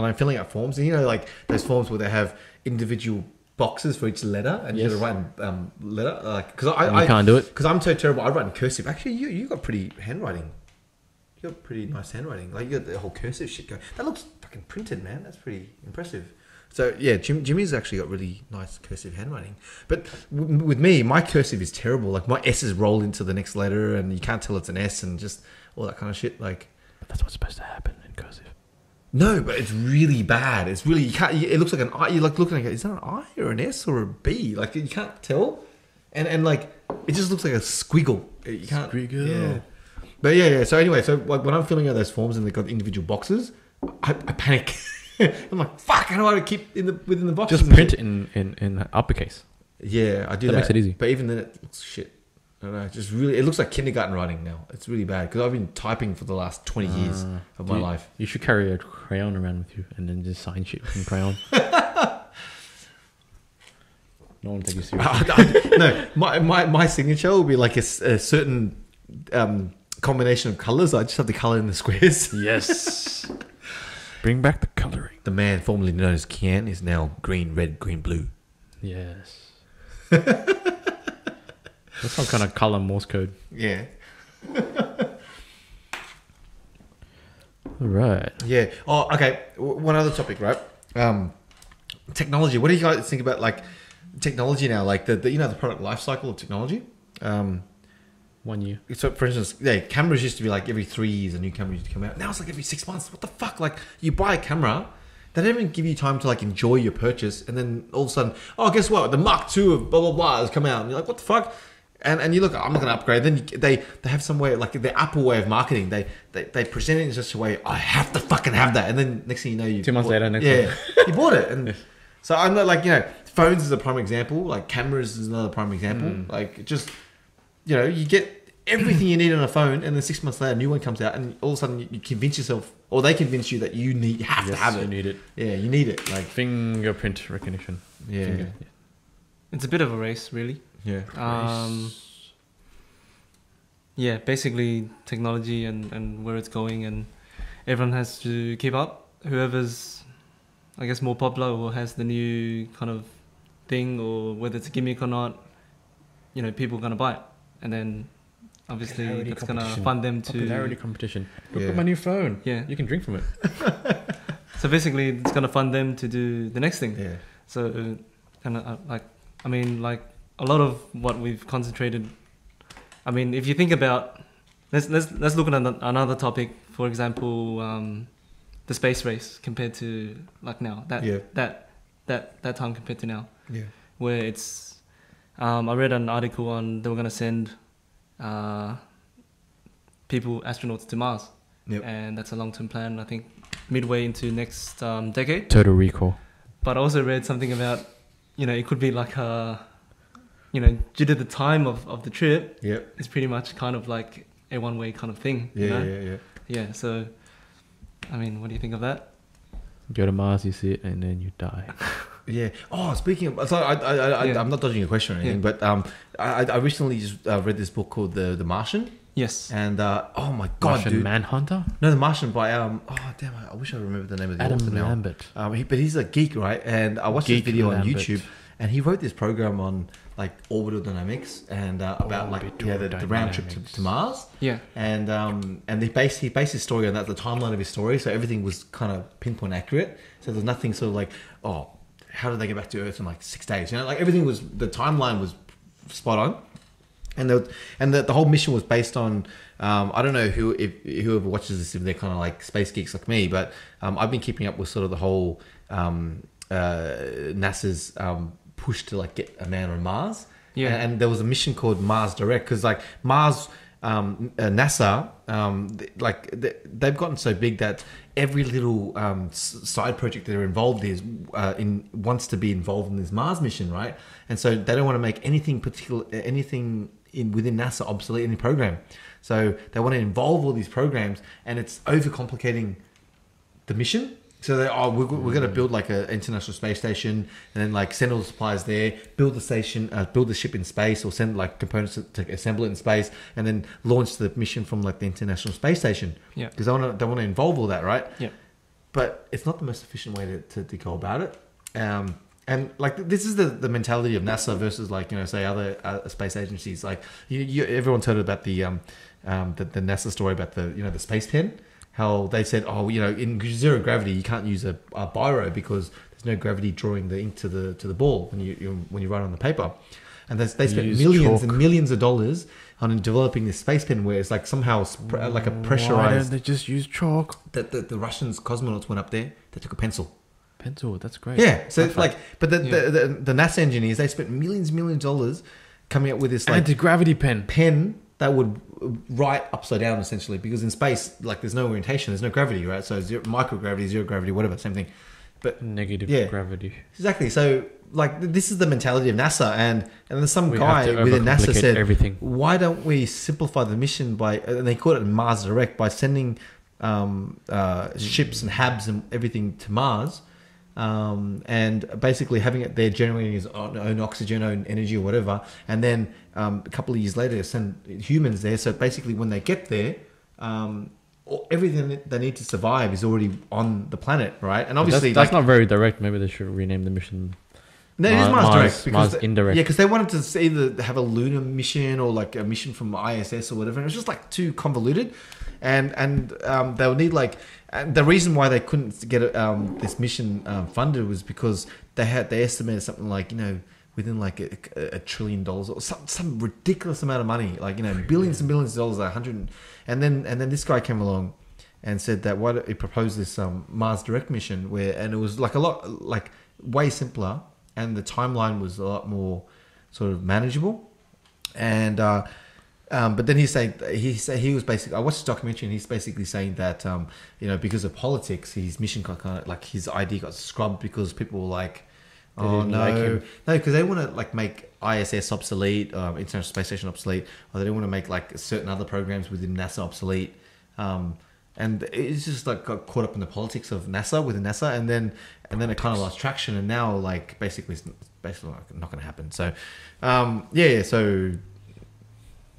I'm filling out forms, and you know, like those forms where they have individual boxes for each letter, and Yes. you got to write letter. Like because And you can't do it? because I'm so terrible. I write in cursive. Actually, you got pretty handwriting. You got pretty nice handwriting. Like you got the whole cursive shit going. That looks fucking printed, man. That's pretty impressive. So yeah, Jimmy's actually got really nice cursive handwriting. But with me, my cursive is terrible. Like my S's roll into the next letter, and you can't tell it's an S, and just all that kind of shit. Like But that's what's supposed to happen in cursive. no, but it's really bad. It's really you can't. It looks like an I. You're like looking at it. Is that an I or an S or a B? Like you can't tell, and like it just looks like a squiggle. You can't. Squiggle. Yeah. But yeah. So anyway, so like when I'm filling out those forms and they've got individual boxes, I panic. I'm like, fuck! How do I keep within the boxes? Just and print shit? in uppercase. Yeah, I do that. That makes it easy. But even then, it looks shit. I don't know. It just really, it looks like kindergarten writing now. It's really bad because I've been typing for the last 20 years of my life. You should carry a crayon around with you and then just sign shit in crayon. No one will take you seriously. No, my signature will be like a certain combination of colors. I just have the color in the squares. Yes. Bring back the coloring. The man formerly known as Kien is now green, red, green, blue. Yes. That's some kind of color Morse code. Yeah. Right. Yeah. Oh, okay. One other topic, right? Technology. What do you guys think about like technology now? Like the you know the product life cycle of technology. 1 year. So, for instance, yeah, cameras used to be like every 3 years a new camera used to come out. Now it's like every 6 months. What the fuck? Like you buy a camera, they don't even give you time to like enjoy your purchase, and then all of a sudden, oh, guess what? The Mark II of blah blah blah has come out, and you're like, what the fuck? And you look, I'm not going to upgrade. Then they have some way, like the Apple way of marketing. They present it in such a way, I have to fucking have that. And then next thing you know, you 2 months later, next yeah, one. you bought it. And so I'm not like, you know, phones is a prime example. Like cameras is another prime example. Like just, you know, you get everything you need on a phone, and then 6 months later, a new one comes out, and all of a sudden you convince yourself, or they convince you that you have to have it. You need it. Yeah, you need it. Like Fingerprint recognition. yeah, It's a bit of a race, really. yeah. Yeah, basically technology and where it's going, and everyone has to keep up. Whoever's, I guess, more popular or has the new kind of thing, or whether it's a gimmick or not, you know, people are gonna buy it, and then obviously Popularity it's gonna competition. fund them to. Popularity competition. Look Yeah. at my new phone. Yeah. You can drink from it. So basically, it's gonna fund them to do the next thing. Yeah. So, and like a lot of what we've concentrated. I mean, if you think about, let's look at another topic. For example, the space race compared to like now. That time compared to now, Yeah. where it's. I read an article on they were gonna send, astronauts to Mars, Yep. and that's a long-term plan. I think midway into next decade. Total Recall. But I also read something about, you know, it could be like due to the time of the trip, Yep. it's pretty much kind of like a one-way kind of thing. Yeah, you know? yeah. Yeah, so, I mean, what do you think of that? Go to Mars, you see it, and then you die. Yeah. Oh, speaking of, so Yeah. I'm not dodging a question or anything, Yeah. but I recently just read this book called The Martian, Yes. and oh my god, Martian dude, Manhunter? no, The Martian by oh damn, I wish I remembered the name of the Adam author now. Lambert. But he's a geek, right? And I watched Geek this video on Lambert. YouTube, and he wrote this program on like orbital dynamics and about like the round trip to Mars. Yeah. And he based his story on that, the timeline of his story, so everything was kind of pinpoint accurate. So there's nothing sort of like, oh, how did they get back to Earth in like 6 days? You know, like everything was, the timeline was spot on, and the whole mission was based on I don't know whoever watches this, if they're kind of like space geeks like me, but I've been keeping up with sort of the whole NASA's push to like get a man on Mars. Yeah. And there was a mission called Mars Direct because like Mars, NASA, they've gotten so big that every little side project they're involved wants to be involved in this Mars mission, right? And so they don't want to make anything within NASA obsolete in the program. So they want to involve all these programs, and it's overcomplicating the mission. So we're going to build like an international space station, and then like send all the supplies there, build the station, build the ship in space, or send like components to assemble it in space, and then launch the mission from like the international space station. Yeah. Because they want to involve all that, right? Yeah. But it's not the most efficient way to go about it. And like this is the mentality of NASA versus like say other space agencies. Like everyone's heard about the NASA story about the space pen. How they said, in zero gravity you can't use a biro because there's no gravity drawing the ink to the ball when you write on the paper, and they spent millions and millions of dollars on developing this space pen where it's like somehow like a pressurized. Why don't they just use chalk? The Russians cosmonauts went up there. They took a pencil. That's great. Yeah, so it's like, but the NASA engineers, they spent millions of dollars coming up with this like anti-gravity pen that would write upside down essentially, because in space, like there's no orientation, there's no gravity, right? So microgravity, zero gravity, whatever, same thing. But negative gravity. Exactly. So like this is the mentality of NASA, and there's some guy within NASA said, everything. Why don't we simplify the mission by, and they call it Mars Direct, by sending ships and HABs and everything to Mars. And basically having it there generating its own oxygen, own energy or whatever, and then a couple of years later send humans there. So basically when they get there, everything that they need to survive is already on the planet, right? And obviously that's not very direct. Maybe they should rename the mission. No, it is Mars Direct. Mars Indirect. Yeah, because they wanted to either have a lunar mission or like a mission from ISS or whatever. And it was just like too convoluted, and they would need like. And the reason why they couldn't get this mission funded was because they estimated something like within like $1 trillion or some ridiculous amount of money, like billions and billions of dollars, 100, and then this guy came along and said that he proposed this Mars Direct mission and it was like a lot like way simpler, and the timeline was a lot more sort of manageable, and but then he was basically, I watched the documentary and he's basically saying that because of politics his mission got kind of like his idea got scrubbed because people were like, no, because they want to like make ISS obsolete, International Space Station obsolete, or they don't want to make like certain other programs within NASA obsolete, and it's just like got caught up in the politics of NASA within NASA, and then it kind of lost traction, and now like basically it's not going to happen. So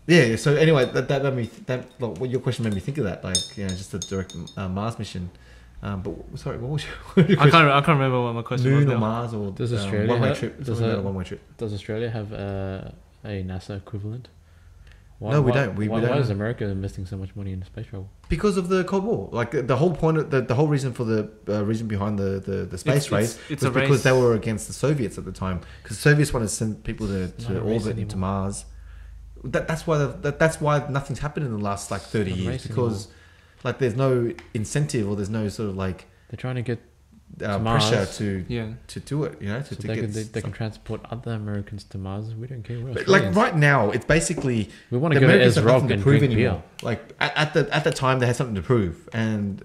so anyway, that made me your question made me think of that, like just the direct Mars mission. But sorry, what was your I can't remember what my question was. Moon or now. Mars or does Australia one-way trip? One-way trip. Does Australia have a NASA equivalent? No, we don't. Why is America investing so much money in space travel? Because of the Cold War. Like the whole point of the whole reason for the reason behind the space race it's was because they were against the Soviets at the time. Because the Soviets wanted to send people to orbit into Mars. That's why nothing's happened in the last like 30 years, because like there's no incentive or there's no sort of like they're trying to get pressure to do it, they can transport other Americans to Mars. We don't care. But like right now, it's basically we want to go to Ezrock and prove anymore. Like at the time, they had something to prove, and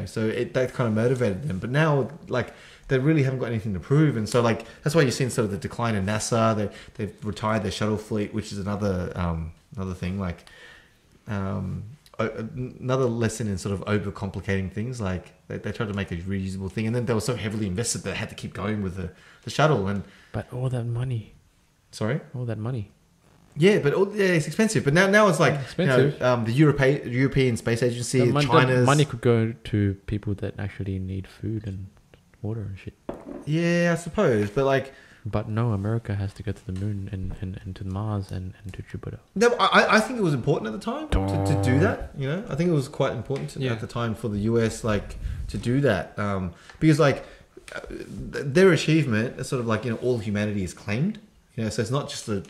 so that kind of motivated them. But now, like they really haven't got anything to prove, and so like that's why you've seen sort of the decline in NASA. They've retired their shuttle fleet, which is another thing. Like another lesson in sort of overcomplicating things. Like they tried to make a reusable thing, and then they were so heavily invested that they had to keep going with the shuttle. But all that money. Sorry, all that money. Yeah, but it's expensive. But now it's like expensive. The European Space Agency, China's money could go to people that actually need food and water and shit. Yeah, I suppose, but no, America has to go to the moon and to Mars and to Jupiter. No, I think it was important at the time to do that. I think it was quite important at the time for the US to do that, because their achievement is sort of like all humanity is claimed. So it's not just a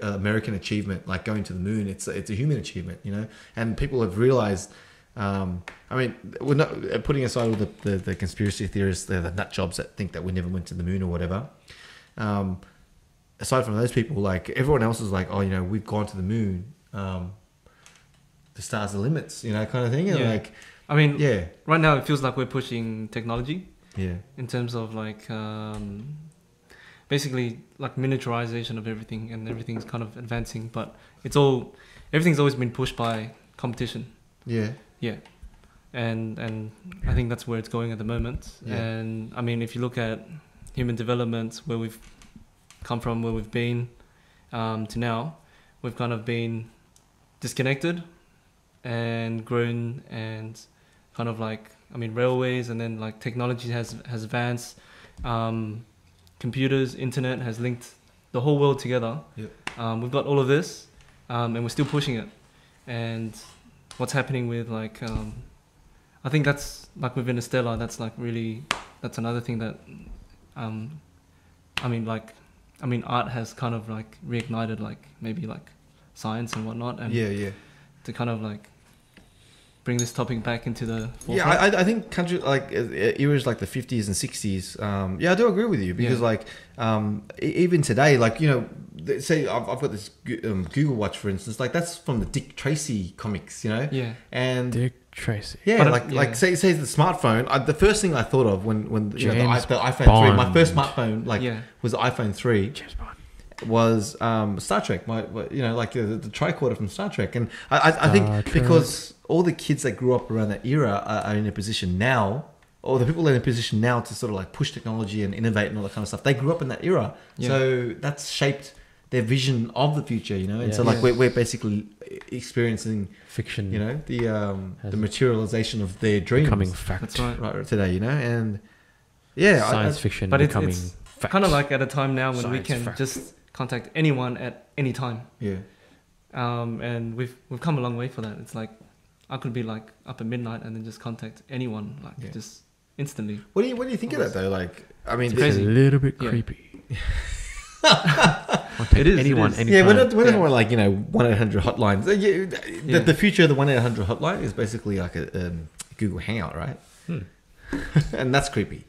American achievement like going to the moon. It's a human achievement. And people have realized I mean, we're not putting aside all the conspiracy theorists, the nut jobs that think that we never went to the moon or whatever. Aside from those people, like everyone else is like, oh, you know, we've gone to the moon. The stars are limits, you know, kind of thing. And like, I mean, yeah, right now it feels like we're pushing technology. Yeah. In terms of like, basically like miniaturization of everything, and everything's kind of advancing, but everything's always been pushed by competition. Yeah. Yeah. And I think that's where it's going at the moment. Yeah. And I mean, if you look at human development, where we've come from, where we've been, to now, we've kind of been disconnected and grown, and kind of like, I mean, railways, and then like technology has advanced, computers, internet has linked the whole world together. Yep. We've got all of this, and we're still pushing it. And what's happening with like, I think that's like within Estella, that's like really, that's another thing that, I mean, art has kind of like reignited like maybe like science and whatnot, and to kind of like bring this topic back into the forefront. Yeah, I think country like eras like the 50s and 60s. Yeah, I do agree with you because like even today, like, you know, say I've got this Google Watch, for instance, like that's from the Dick Tracy comics, you know. Yeah. And Dick Tracy. Yeah, like say the smartphone. The first thing I thought of when you know, the iPhone Bond. 3, my first smartphone was the iPhone 3. James Bond. Was Star Trek, you know, like the tricorder from Star Trek. And I think because all the kids that grew up around that era are in a position now, or the people that are in a position now to sort of like push technology and innovate and all that kind of stuff, they grew up in that era. Yeah. So that's shaped their vision of the future, you know. And so like we're basically experiencing fiction, you know, the materialization of their dreams becoming fact. That's right today, you know. And yeah, science fiction but becoming it's fact. Kind of like at a time now when Science we can fact. just contact anyone at any time. Yeah. And we've come a long way for that. It's like I could be like up at midnight and then just contact anyone like just instantly. What do you think of that though? Like, I mean, it's crazy. A little bit creepy. It is. Anyone, anytime. Yeah, we're not like, you know, 1-800 hotlines. The future of the 1-800 hotline is basically like a Google Hangout, right? And that's creepy.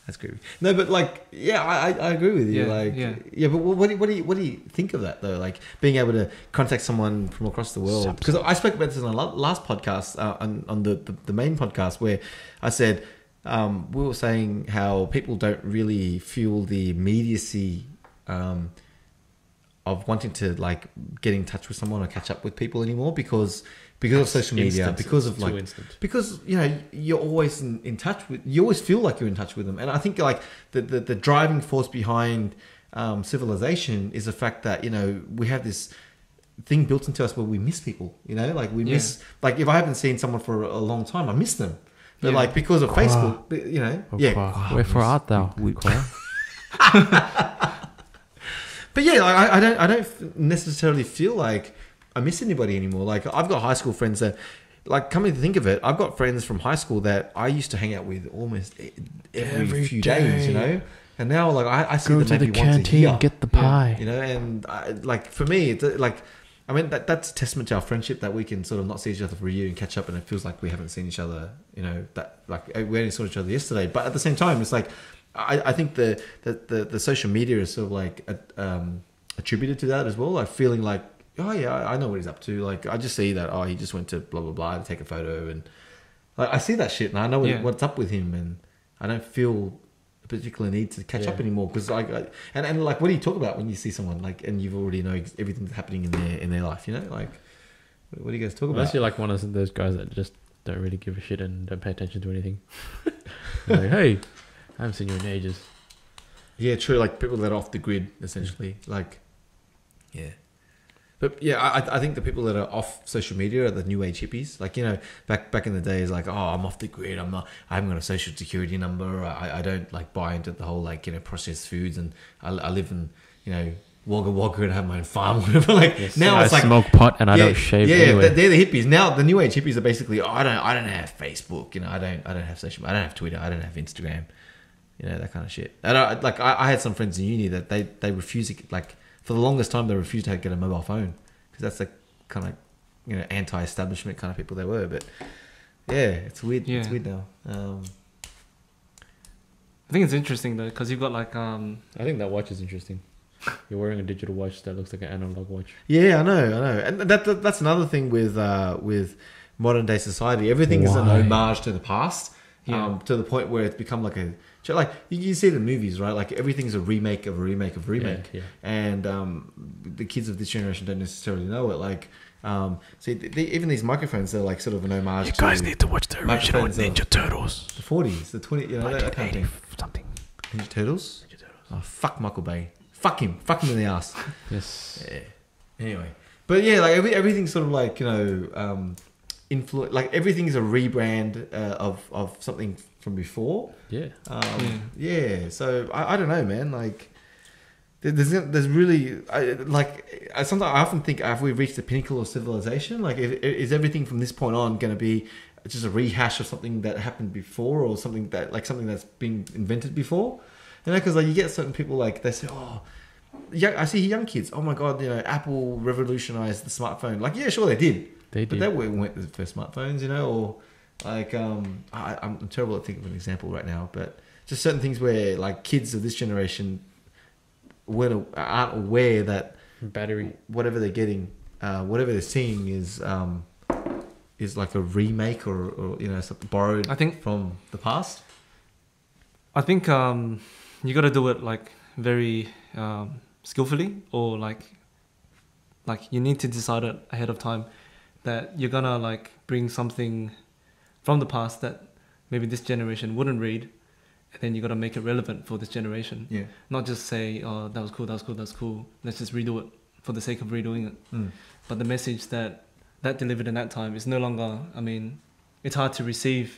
That's creepy. No, but like, yeah, I agree with you. But what do you think of that though? Like being able to contact someone from across the world. Because I spoke about this on the last podcast, on the main podcast, where I said we were saying how people don't really feel the immediacy of wanting to like get in touch with someone or catch up with people anymore because of social media, because of like, because, you know, you're always in touch with, you always feel like you're in touch with them. And I think like the driving force behind civilization is the fact that, you know, we have this thing built into us where we miss people, you know, like we miss, like if I haven't seen someone for a long time, I miss them. But like because of Facebook, you know, wherefore art thou? But yeah, like, I don't necessarily feel like I miss anybody anymore. Like I've got high school friends that, like, coming to think of it, I've got friends from high school that I used to hang out with almost every few days, you know. And now, like, I see them maybe once a year. Go to the canteen, get the pie, you know. And like for me, it's like, I mean, that's a testament to our friendship that we can sort of not see each other for a year and catch up, and it feels like we haven't seen each other, you know. That like we only saw each other yesterday, but at the same time, it's like I think the social media is sort of like attributed to that as well, like feeling like, oh yeah, I know what he's up to. Like I just see that, oh, he just went to blah blah blah to take a photo, and like I see that shit and I know what's up with him, and I don't feel a particular need to catch up anymore because and like, what do you talk about when you see someone like and you've already know everything that's happening in their life, you know? Like what do you guys talk about? Unless you're like one of those guys that just don't really give a shit and don't pay attention to anything. Like, hey, I haven't seen you in ages. Yeah, true. Like people that are off the grid, essentially. Like, yeah. But yeah, I think the people that are off social media are the new age hippies. Like, you know, back in the days, like, oh, I'm off the grid. I haven't got a social security number. I don't like buy into the whole like, you know, processed foods, and I live in, you know, Wagga Wagga and have my own farm, whatever. Like now it's I like smoke pot and I don't shave. Anyway. They're the hippies. Now the new age hippies are basically, oh, I don't have Facebook. You know, I don't have social. I don't have Twitter. I don't have Instagram. You know, that kind of shit. And I had some friends in uni that they refuse to, like, for the longest time they refused to get a mobile phone because that's the kind of, you know, anti-establishment kind of people they were. But it's weird. Yeah. It's weird now. I think it's interesting though, because you've got like I think that watch is interesting. You're wearing a digital watch that looks like an analog watch. Yeah, I know, and that's another thing with modern day society. Everything is an homage to the past, to the point where it's become like like you see it in movies, right? Like everything's a remake of a remake of a remake, and the kids of this generation don't necessarily know it. Like, see, even these microphones, they're like sort of an homage. You guys need to watch the original Ninja Turtles. The 40s, the 20, you know, that kind of thing. Something. Ninja Turtles. Oh, fuck Michael Bay. Fuck him in the ass. Yes. Yeah. Anyway, but yeah, like everything's sort of like, you know, like everything's a rebrand of something from before. Yeah. Yeah. So I don't know, man. Like there's really sometimes I often think, have we reached the pinnacle of civilization? Like, is everything from this point on going to be just a rehash of something that happened before, or something that's been invented before? You know, because like you get certain people, like they say, oh, I see young kids, oh my god, you know, Apple revolutionized the smartphone. Like, yeah, sure they did. But they weren't the first smartphones, you know, or like I'm terrible at thinking of an example right now, but just certain things where like kids of this generation aren't aware that whatever they're getting, whatever they're seeing is like a remake or you know, something borrowed, I think, from the past. I think you got to do it like very skillfully, or like you need to decide it ahead of time that you're gonna like bring something from the past that maybe this generation wouldn't read, and then you got to make it relevant for this generation. Yeah. Not just say, oh, that was cool. Let's just redo it for the sake of redoing it. But the message that delivered in that time is no longer, I mean, it's hard to receive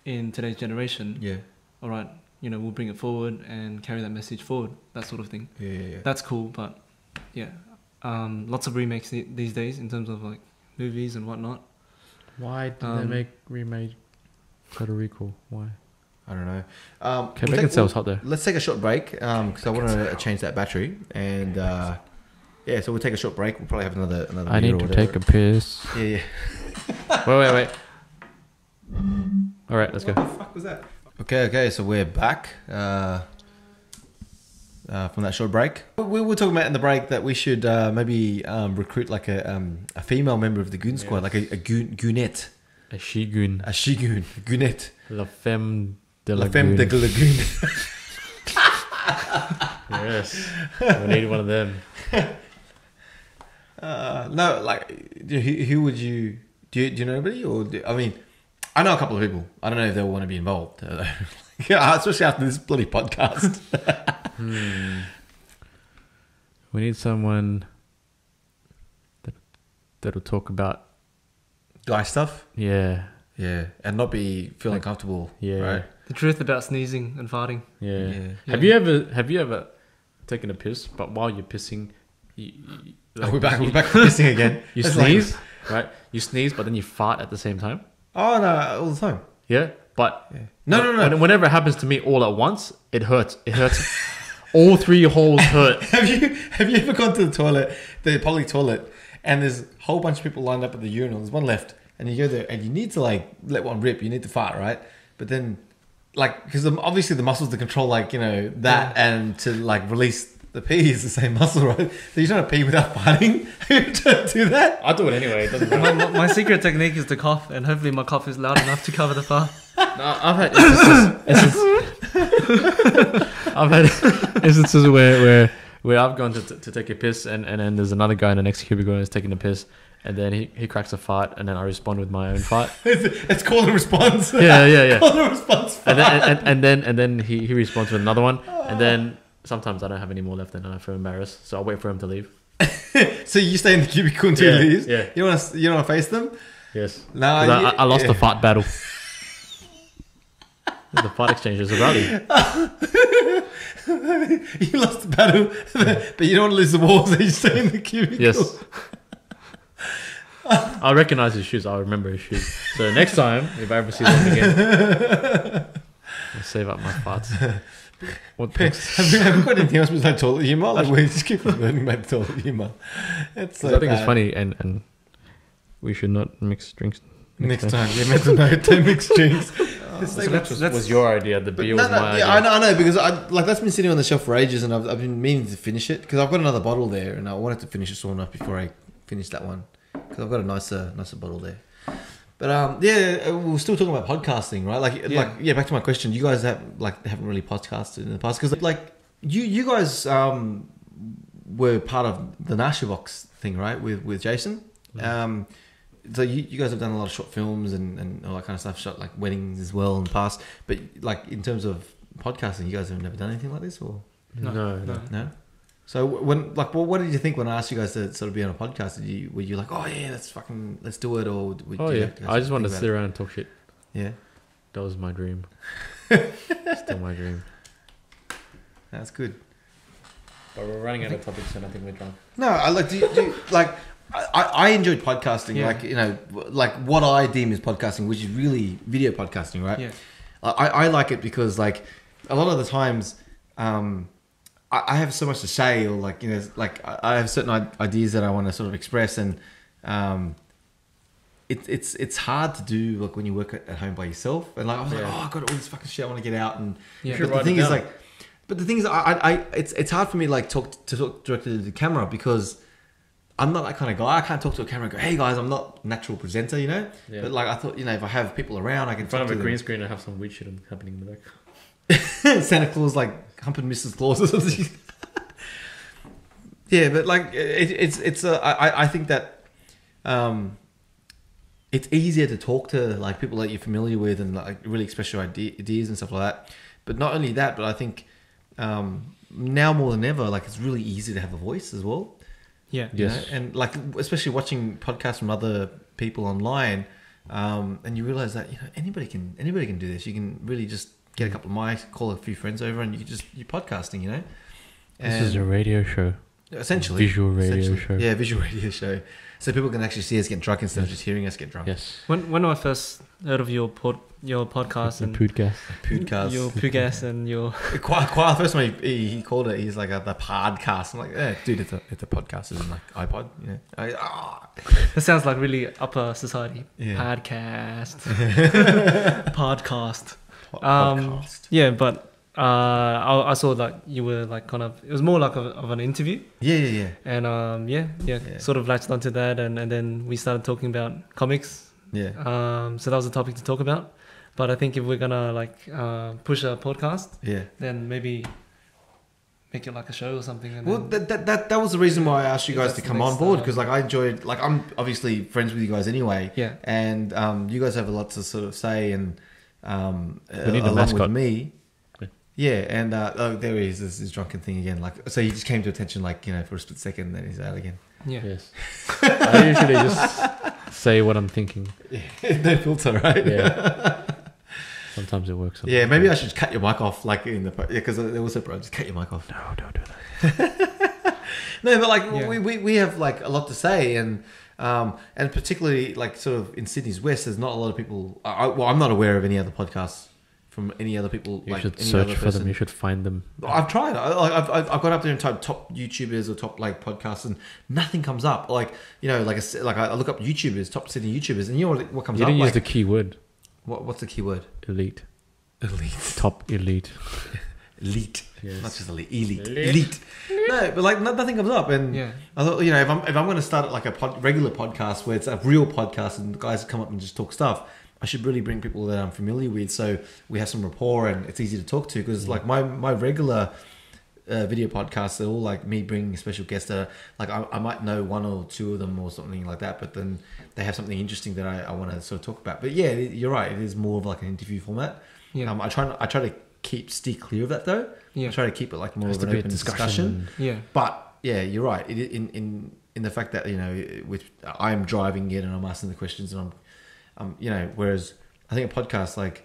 in today's generation. Yeah. All right, you know, we'll bring it forward and carry that message forward, that sort of thing. Yeah. That's cool, but yeah, lots of remakes these days in terms of like movies and whatnot. Why did they remake Total Recall? Why? I don't know. Okay, bacon cells hot there. Let's take a short break because I want to change that battery, and yeah, so we'll take a short break. We'll probably have another. I need to take a piss. Yeah. Wait. All right, let's go. What the fuck was that? Okay, so we're back from that short break. We were talking about in the break that we should maybe recruit like a female member of the Goon squad, like a goonette. A she-goon. A she-goon. Goonette. La femme de la femme de la goon. Yes. We need one of them. No, like, who would you... Do you know anybody? I mean, I know a couple of people. I don't know if they'll want to be involved. Yeah, especially after this bloody podcast. We need someone that'll talk about guy stuff. Yeah, and not be feeling comfortable. Yeah, right. The truth about sneezing and farting. Yeah. Have you ever taken a piss, but while you're pissing, we're back to pissing again. You sneeze, right? You sneeze, but then you fart at the same time. Oh no, all the time. Yeah, but no. Whenever it happens to me all at once, it hurts. It hurts. All three holes hurt. Have you ever gone to the toilet, the public toilet, and there's a whole bunch of people lined up at the urinal. There's one left, and you go there, and you need to like let one rip. You need to fart, right? But then, like, because obviously the muscles to control, like, you know, that and to like release the pee is the same muscle, right? So you're trying to pee without farting. You don't do that. I do it anyway. It doesn't matter. My secret technique is to cough, and hopefully my cough is loud enough to cover the fart. No, I've had instances where I've gone to take a piss, and then there's another guy in the next cubicle who's taking a piss, and then he cracks a fart, and then I respond with my own fart. It's called a response. Yeah. Called a response. And then he responds with another one, and then sometimes I don't have any more left, and then I feel embarrassed, so I'll wait for him to leave. So you stay in the cubicle until he leaves? Yeah. You don't want to face them? Yes. No, I lost the fart battle. The fart exchange is a rally. You lost the battle, but you don't want to lose the war, so you stay in the cubicle. Yes. I'll recognize his shoes. I'll remember his shoes. So next time, if I ever see them again, I'll save up my farts. Have you got anything else besides toilet humor? Like, we just keep learning about toilet humor. It's so I think it's funny, and we should not mix drinks Next time, yeah, mental note, don't mix drinks. So that was your idea. The beer was my idea. Yeah, I know because that's been sitting on the shelf for ages, and I've been meaning to finish it because I've got another bottle there, and I wanted to finish it soon enough before I finish that one because I've got a nicer bottle there. But we're still talking about podcasting, right? Back to my question. You guys haven't really podcasted in the past because you guys were part of the Nasha Box thing, right? With Jason. So you guys have done a lot of short films and all that kind of stuff, shot like weddings as well in the past. But like in terms of podcasting, you guys have never done anything like this, or no? So what did you think when I asked you guys to sort of be on a podcast? Were you like, oh yeah, let's do it, or I just wanted to sit around and talk shit. Yeah, that was my dream. Still my dream. That's good. But we're running out of topics, and I think we're drunk. No, I enjoyed podcasting, like what I deem as podcasting, which is really video podcasting, right? Yeah. I like it because like a lot of the times, I have so much to say, or I have certain ideas that I want to sort of express, and it's hard to do like when you work at home by yourself, and like I was like, oh, I got all this fucking shit I want to get out, and but the thing is it's hard for me like to talk directly to the camera because I'm not that kind of guy. I can't talk to a camera and go, hey guys, I'm not a natural presenter, you know? Yeah. But like I thought, if I have people around, I can in front of a green screen and have some weird shit happening in the back. Santa Claus like humping Mrs. Claus or something. Yeah, but like I think that it's easier to talk to like people that you're familiar with and like really express your ideas and stuff like that. But not only that, but I think now more than ever, like it's really easy to have a voice as well. Yeah. Yes. And like, especially watching podcasts from other people online, and you realize that anybody can do this. You can really just get a couple of mics, call a few friends over, and you're podcasting. And this is a radio show. Essentially, visual radio show. Yeah, visual radio show. So people can actually see us get drunk instead of just hearing us get drunk. Yes. When I first heard of your podcast and podcast, your podcast and your quite the first time he called it, he's like the podcast. I'm like, dude, it's a podcast, isn't like iPod. That sounds like really upper society. Yeah. Podcast. Podcast. Yeah, but I saw that you were like kind of, it was more like of an interview. Yeah. And sort of latched onto that, and then we started talking about comics. Yeah. So that was a topic to talk about. But I think if we're gonna push a podcast, then maybe make it like a show or something. And well, that was the reason why I asked you guys to come on board, because like I enjoyed, like I'm obviously friends with you guys anyway. Yeah. And you guys have a lot to sort of say, and we need a mascot with me. Yeah, and there he is, this drunken thing again. Like, so he just came to attention, for a split second, then he's out again. Yeah. Yes. I usually just say what I'm thinking. Yeah. No filter, right? Yeah. Sometimes it works. Yeah, maybe I should cut your mic off, because there was a bro. Just cut your mic off. No, don't do that. No, but we have like a lot to say, and particularly like sort of in Sydney's West, there's not a lot of people. I'm not aware of any other podcasts from any other people. You should search for them. You should find them. I've tried. I've gone up there and typed top YouTubers or top podcasts, and nothing comes up. I look up YouTubers, top Sydney YouTubers, and you know what comes up? You didn't use the keyword. What's the keyword? Elite. Top elite. Elite. Yes. Not just elite. Elite. No, but nothing comes up, and I thought if I'm going to start like a regular podcast where it's a real podcast and guys come up and just talk stuff, I should really bring people that I'm familiar with, so we have some rapport and it's easy to talk to. Because like my regular video podcasts, they're all like me bringing a special guest that I might know one or two of them or something like that, but then they have something interesting that I want to sort of talk about. But yeah, you're right, it is more of like an interview format. I try to steer clear of that though. I try to keep it like more of an open discussion. But yeah, you're right, in the fact that I'm driving it and I'm asking the questions, and whereas I think a podcast,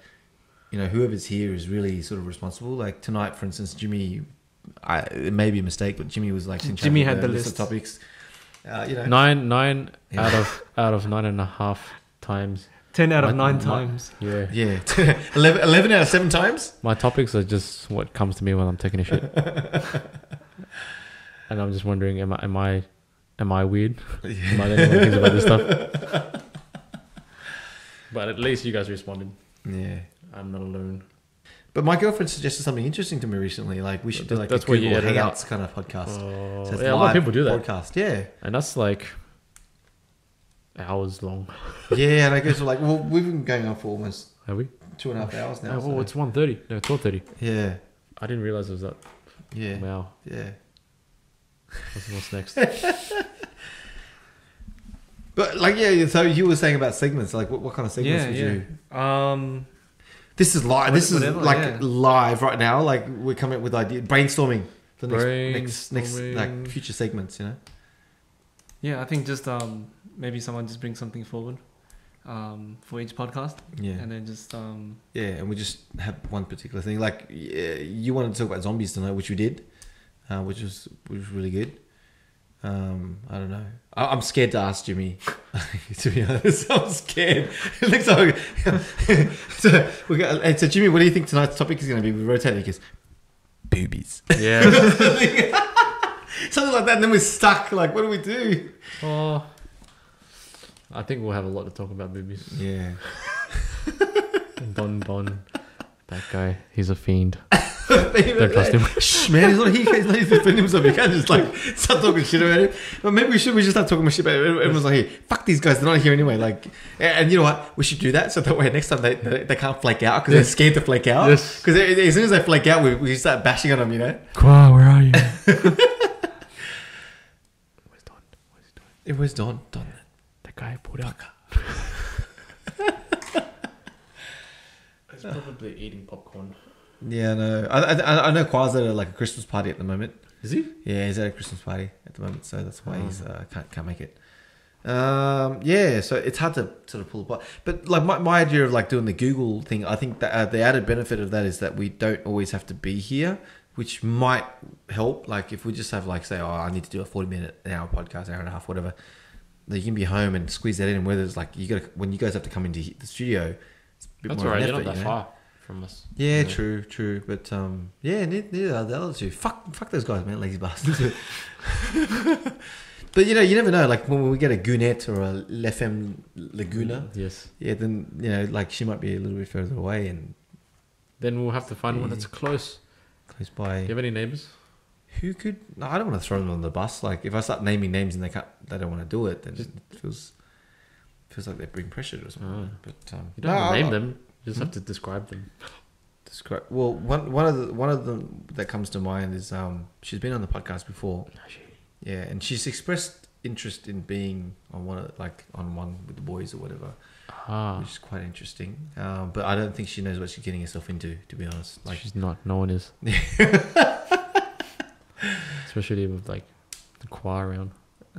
whoever's here is really sort of responsible. Like tonight, for instance, Jimmy, it may be a mistake, but Jimmy was like, Jimmy had the list of topics. 9 out of 9.5 times. 10 out of 9 times. Yeah. 11 out of 7 times. My topics are just what comes to me when I'm taking a shit. And I'm just wondering, am I weird? Am I the only one who thinks about this stuff? But at least you guys responded. Yeah. I'm not alone. But my girlfriend suggested something interesting to me recently. Like we should do like That's a where you Google edit Hangouts kind of podcast. So it's yeah, a lot of live people do that. podcast. Yeah. And that's like hours long. Yeah, and I guess like, well, we've been going on for almost Have we? 2.5 hours now. Oh, well, so. it's 1:30. No, 12:30. Yeah. I didn't realize it was that. Yeah. Wow. Yeah. What's next? But like, yeah. So you were saying about segments. Like, what kind of segments would you? This is live. This is Whatever, like yeah. live right now. Like we're coming up with ideas, brainstorming for next Brainstorming. like future segments. You know. Yeah, I think just maybe someone just brings something forward for each podcast. Yeah. And then just Yeah, and we just have one particular thing. Like you wanted to talk about zombies tonight, which we did, which was really good. I don't know. I'm scared to ask Jimmy. To be honest, I'm scared. It looks like so Jimmy, what do you think tonight's topic is going to be? We rotate it. He goes, boobies. Yeah. Something like that. And then we're stuck. Like, what do we do? Oh, I think we'll have a lot to talk about boobies. Yeah. Don, that guy, he's a fiend. Don't trust him. Shh, man, he's not defending himself. You can't just like start talking shit about him. But maybe we should just start talking shit about him. Everyone's like, hey, fuck these guys, they're not here anyway. Like, and you know what? We should do that so that way next time they can't flake out because they're scared to flake out. Yes. Because as soon as they flake out, we start bashing on them, you know? Qua, where are you? Where's Don? What's he doing? It was Don. The guy pulled out. He's probably eating popcorn. Yeah, no. I know Qua's at like a Christmas party at the moment. Is he? Yeah, he's at a Christmas party at the moment, so that's why he's can't make it. Yeah, so it's hard to sort of pull apart. But like my idea of like doing the Google thing, I think that the added benefit of that is that we don't always have to be here, which might help. Like if we just have like say, oh, I need to do a 40-minute, an hour podcast, hour and a half, whatever. That you can be home and squeeze that in. And whether it's like when you guys have to come into the studio, it's a bit That's more alright. of an You're not effort, that you know? far from us. Yeah, true. But yeah, neither are the other two. Fuck those guys, man, lazy bastards. But you know, you never know. Like when we get a Goonette or a Lefem Laguna, Yes. yeah, then you know, like she might be a little bit further away and Then we'll have to find one that's close. close by. Do you have any neighbors? Who could? No, I don't want to throw them on the bus. Like if I start naming names and they don't want to do it, then it feels like they're being pressured or something. But You don't have to name them. You just have to describe them. Describe. Well, one of them that comes to mind is she's been on the podcast before. Yeah, and she's expressed interest in being on one with the boys or whatever, which is quite interesting. But I don't think she knows what she's getting herself into, to be honest. Like She's not. No one is. Especially with like the choir around.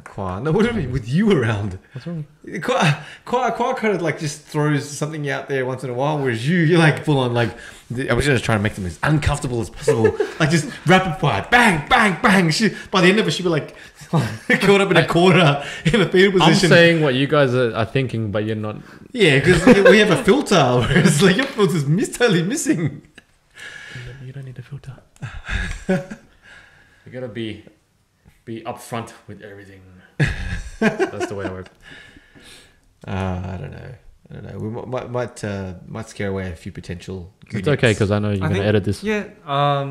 Qua. No, what do you mean with you around? What's wrong? Qua kind of like just throws something out there once in a while, whereas you're like full on like. I was just trying to make them as uncomfortable as possible, like just rapid fire, bang, bang, bang. By the end of it, she'd be like caught up in a corner in a fetal position. I'm saying what you guys are thinking, but you're not. Yeah, because we have a filter, whereas like your filter's totally missing. You don't need a filter. You gotta be upfront with everything. That's the way I work. I don't know. We might scare away a few potential. It's okay because I know you're gonna edit this. Yeah. I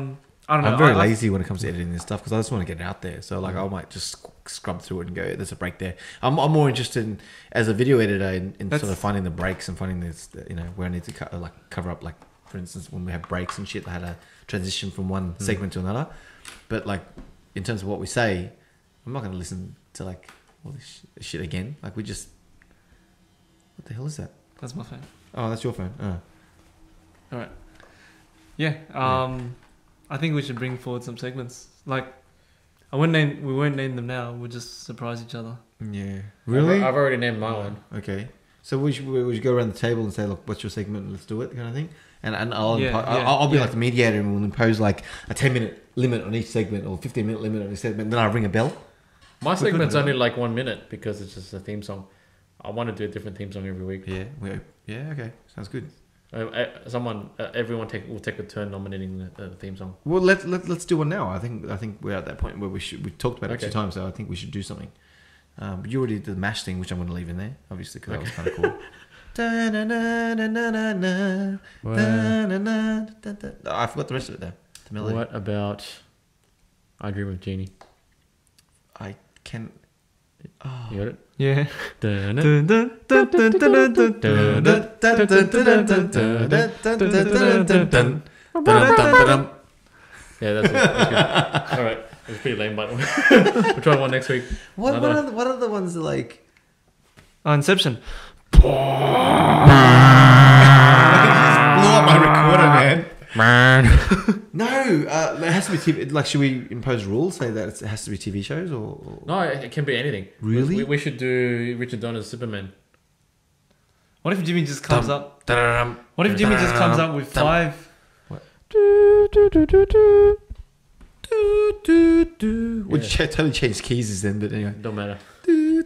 don't know. I'm very lazy when it comes to editing this stuff because I just want to get it out there. So like I might just scrub through it and go, there's a break there. I'm more interested in, as a video editor in sort of finding the breaks and finding this, you know, where I need to cover up, like for instance when we have breaks and shit, I had a transition from one segment to another. But like in terms of what we say, I'm not going to listen to like all this shit again. Like we just, what the hell is that? That's my phone. Oh, that's your phone. Oh. All right. Yeah. I think we should bring forward some segments. Like, we won't name them now. We'll just surprise each other. Yeah. Really? I've already named my one. Okay. So we should go around the table and say, look, what's your segment? Let's do it, kind of thing. And I'll be like the mediator and we'll impose like a 10-minute limit on each segment or 15-minute limit on each segment. Then I'll ring a bell. My segment's only like 1 minute because it's just a theme song. I want to do a different theme song every week. Yeah. Okay. Sounds good. Everyone will take a turn nominating the theme song. Well, let's do one now. I think we're at that point where we talked about it a few times, so I think we should do something. You already did the MASH thing, which I'm going to leave in there, obviously, because that was kind of cool. Da-na-na-na-na-na-na. Wow. Da-na-na-na-na. Oh, I forgot the rest of it though. The melody. What about I Dream of Jeannie? I can. You got it? Yeah. Dun, Dun, dun, dun, dun, dun, dun, dun, dun. Yeah, that's it. That's good. All right. It was pretty lame, but we'll try one next week. What are the ones that like? Oh, Inception. Blew up my recorder, man. No, it has to be TV. Like, should we impose rules? Say that it has to be TV shows, or... No, it can be anything. Really? We should do Richard Donner's Superman. What if Jimmy just comes up? What if Jimmy just comes up with 5? Would you totally change keys then? But anyway, Don't matter. we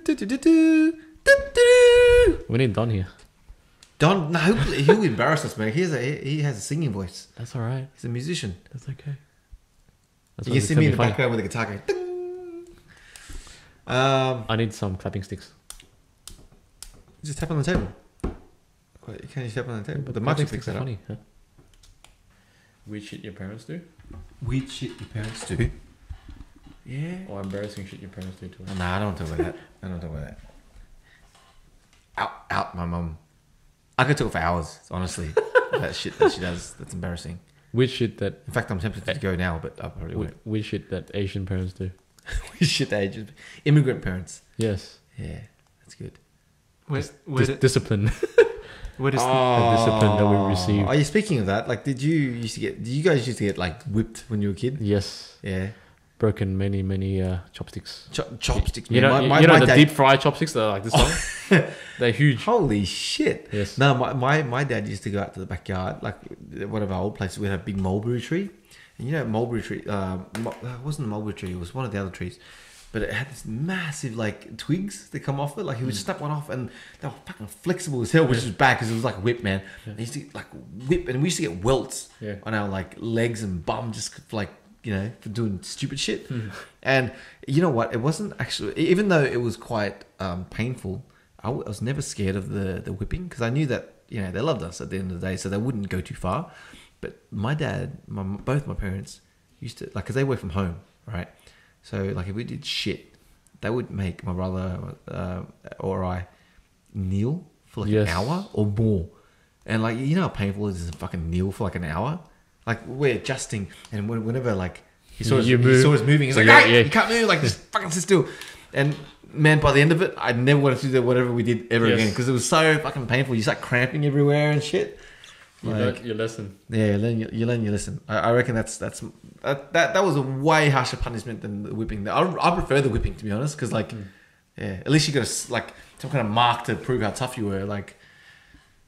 We need Don here. Don, no, he'll embarrass us, man. He has a singing voice. That's all right. He's a musician. That's okay. That's You why can it's see gonna me in be the funny. background with a guitar going. Ding. I need some clapping sticks. Just tap on the table. Wait, can you tap on the table? But the mic Clapping should pick sticks that are up. funny, huh? Weird shit your parents do? Weird shit your parents do. Yeah. Or embarrassing shit your parents do to us. Nah, I don't want to talk about that. I don't want to talk about that. Out, my mum. I could talk for hours, honestly. That shit that she does, that's embarrassing. Weird shit that In fact, I'm tempted to go now, but I probably won't. weird shit that Asian parents do. Shit, ages. Immigrant parents. Yes. Yeah, that's good. Discipline. Where does The discipline that we received. Are you speaking of that? Like, did you guys used to get like whipped when you were a kid? Yes. Yeah. Broken many chopsticks. Chopsticks. You man. know, My the dad- deep fried chopsticks that are like this long? They're huge. Holy shit. Yes. No, my dad used to go out to the backyard, like one of our old places. We had a big mulberry tree. And you know, mulberry tree, it wasn't a mulberry tree, it was one of the other trees. But it had this massive, like, twigs that come off it. Like, he would snap one off, and they were fucking flexible as hell, which is bad because it was like a whip, man. And he used to, like, whip, and we used to get welts on our, like, legs and bum just, like, you know, for doing stupid shit. And you know what? It wasn't actually, even though it was quite painful, I was never scared of the whipping because I knew that, you know, they loved us at the end of the day, so they wouldn't go too far. But my dad, both my parents used to, like, because they work from home, right? So, like, if we did shit, they would make my brother or I kneel for like an hour or more. And, like, you know how painful it is to fucking kneel for like an hour? Like, we're adjusting, and whenever, like, he saw us moving, he's like, hey, you can't move, like, just fucking sit still. And, man, by the end of it, I never wanted to do whatever we did ever again because it was so fucking painful. You start cramping everywhere and shit. You learn your lesson. Yeah, you learn your lesson. I reckon that was a way harsher punishment than the whipping. I prefer the whipping, to be honest, because, like, yeah, at least you got like some kind of mark to prove how tough you were. Like,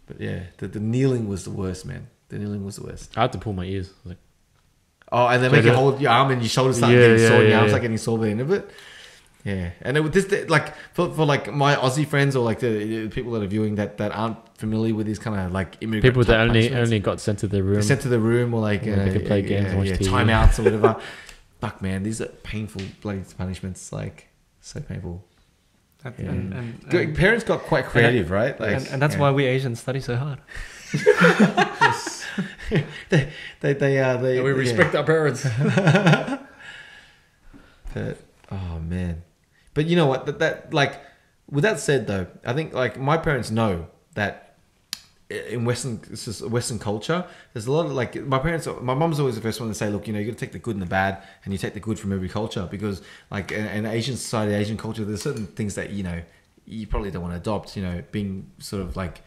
but yeah, the kneeling was the worst, man. The kneeling was the worst. I had to pull my ears. Like, oh, and they make you hold your arm and your shoulders start getting sore. Your arms start getting sore by the end of it. Yeah, and it was this, like, for like my Aussie friends or like the people that are viewing that aren't familiar with these kind of like immigrant people that type only got sent to their room. sent to the room or like they could play games, watch TV. timeouts or whatever. Fuck, man, these are painful bloody punishments. Like, so painful. and Parents got quite creative, right? Like, that's why we Asians study so hard. we respect our parents. But, oh man, but you know what? That like, with that said though, I think like my parents know that in Western culture, there's a lot of like my mom's always the first one to say, look, you know, you got to take the good and the bad, and you take the good from every culture because like in Asian society, Asian culture, there's certain things that you know you probably don't want to adopt. You know, being sort of like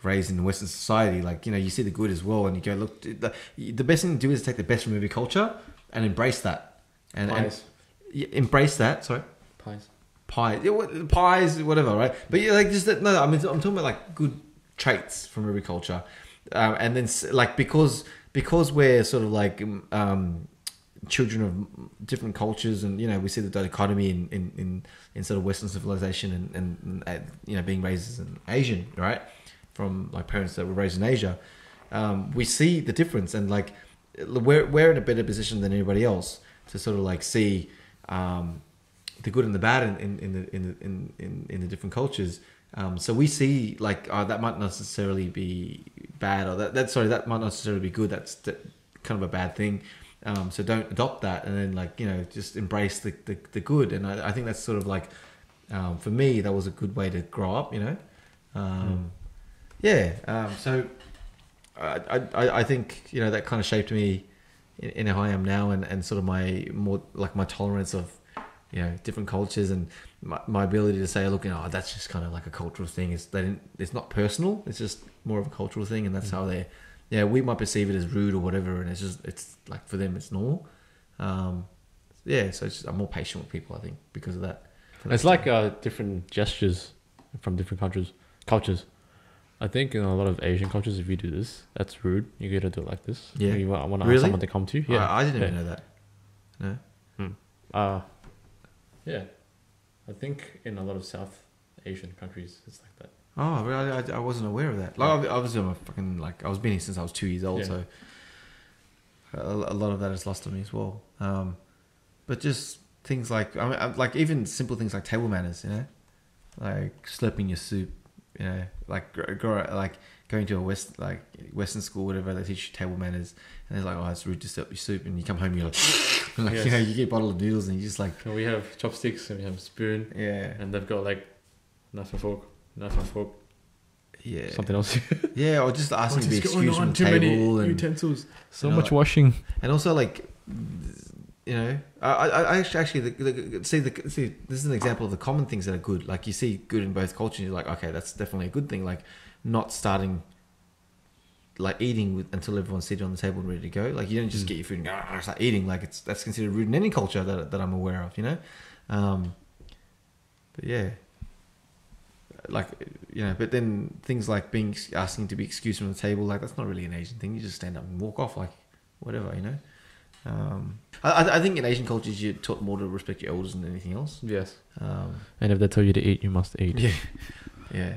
raised in Western society, like, you know, you see the good as well, and you go, look, the best thing to do is take the best from every culture and embrace that. And embrace that. Sorry, pies, whatever, right? But yeah, like just that. No, I mean, I'm talking about like good traits from every culture, and then like because we're sort of like children of different cultures, and you know, we see the dichotomy in sort of Western civilization and you know, being raised as an Asian, right, from like parents that were raised in Asia, we see the difference, and like we're in a better position than anybody else to sort of like see the good and the bad in the different cultures, So we see like, oh, that might not necessarily be bad, or that might not necessarily be good. That's kind of a bad thing. So don't adopt that, and then like, you know, just embrace the good. And I think that's sort of like, for me, that was a good way to grow up, you know. So I think, you know, that kind of shaped me in how I am now, and sort of my more like my tolerance of, you know, different cultures, and my ability to say, look, you know, that's just kind of like a cultural thing. It's not personal. It's just more of a cultural thing, and that's how we might perceive it as rude or whatever, and it's like for them it's normal. So I'm more patient with people, I think, because of that. It's like different gestures from different cultures. I think in a lot of Asian cultures, if you do this, that's rude. You gotta do it like this. Yeah. You want to Really? ask someone to come to you. Yeah. I didn't even know that. No. Yeah. I think in a lot of South Asian countries, it's like that. Oh, really? I wasn't aware of that. Like, obviously, I was been here since I was 2 years old, so a lot of that is lost on me as well. But just things like, I mean, like even simple things like table manners, you know, like slurping your soup, you know, like going to a Western school, whatever, they teach you table manners, and they're like, oh, it's rude to slurp your soup, and you come home, you're like, Yes. you know, you get a bottle of noodles, and you just like, And we have chopsticks and we have a spoon, and they've got like knife and fork, something else. Yeah, or just asking to be excused from the table, and utensils, so know, much washing, and also like, you know, I actually see this is an example of the common things that are good. Like you see good in both cultures, you're like, okay, that's definitely a good thing. Like not starting, like eating until everyone's seated on the table and ready to go. Like you don't just get your food and start eating. Like that's considered rude in any culture that I'm aware of. You know, but yeah, like, you know, but then things like asking to be excused from the table, like that's not really an Asian thing. You just stand up and walk off, like whatever, you know. I think in Asian cultures you're taught more to respect your elders than anything else. Yes. And if they tell you to eat, you must eat. Yeah.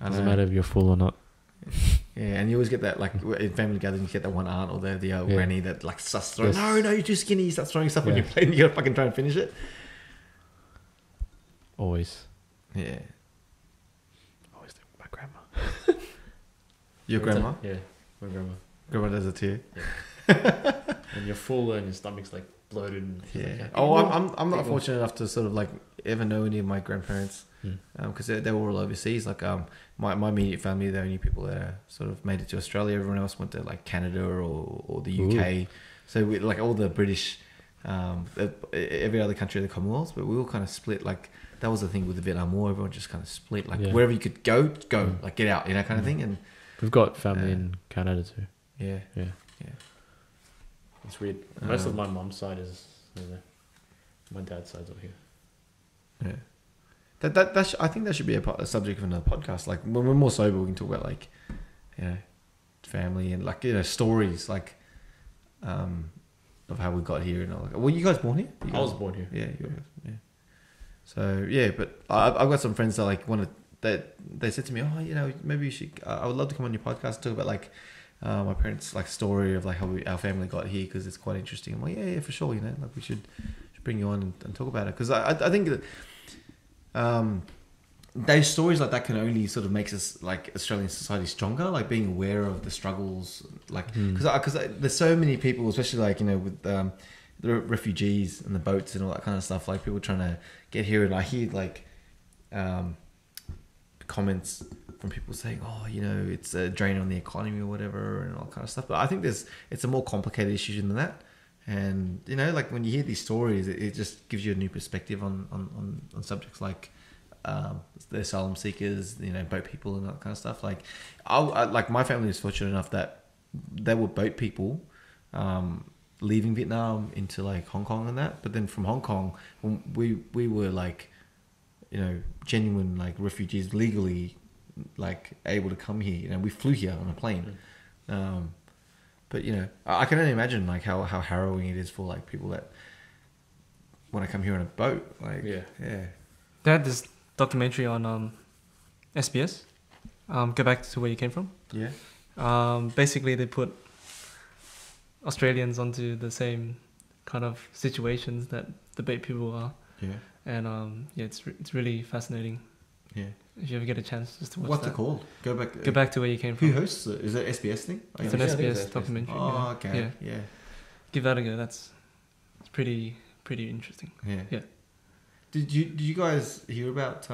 Doesn't matter if you're full or not. Yeah, and you always get that, like in family gatherings, you get that one aunt or the old granny that like starts throwing. No, you're too skinny. You start throwing stuff on your plate, and you gotta fucking try and finish it. Always. Yeah. Always think of my grandma. Your grandma? Yeah, my grandma. Grandma does it too. Yeah. And you're full and your stomach's like bloated. And yeah. I'm not fortunate enough to sort of like ever know any of my grandparents, because they were all overseas. Like my immediate family, the only people that sort of made it to Australia. Everyone else went to like Canada or the UK. Ooh. So we, like all the British, every other country of the Commonwealth, but we all kind of split. Like that was the thing with the Vietnam War. Everyone just kind of split. Like wherever you could go, like get out, you know, kind of thing. And we've got family in Canada too. Yeah. It's weird. Most of my mom's side is my dad's side's over here. Yeah. I think that should be a subject of another podcast. Like when we're more sober, we can talk about like, you know, family and like, you know, stories like, of how we got here and all. Were you guys born here? I was born here. Yeah, you were. Yeah. So yeah, but I've got some friends that like they said to me, oh, you know, maybe you should. I would love to come on your podcast and talk about like. My parents' like story of like how our family got here, because it's quite interesting. I'm like, yeah, for sure, you know, like we should bring you on and talk about it, because I think that those stories like that can only sort of makes us like Australian society stronger, like being aware of the struggles, like because there's so many people, especially like, you know, with the refugees and the boats and all that kind of stuff, like people trying to get here, and I hear like comments from people saying, oh, you know, it's a drain on the economy or whatever and all kind of stuff. But I think it's a more complicated issue than that. And, you know, like when you hear these stories, it just gives you a new perspective on subjects like the asylum seekers, you know, boat people and that kind of stuff. Like like my family was fortunate enough that they were boat people leaving Vietnam into like Hong Kong and that. But then from Hong Kong, when we were like, you know, genuine like refugees legally, like able to come here. You know, we flew here on a plane. But you know, I can only imagine like how harrowing it is for like people that want to come here on a boat. Like yeah. They had this documentary on SBS. Go back to where you came from. Yeah. Basically, they put Australians onto the same kind of situations that the boat people are. Yeah. And it's really fascinating. Yeah. If you ever get a chance, just to watch What's that. it called? Go back to where you came Who from. hosts it? Is it SBS thing? It's an Yeah, I think SBS it's SBS. documentary. Oh, okay. Yeah. Yeah. Give that a go. It's pretty interesting. Yeah. Yeah. Did you guys hear about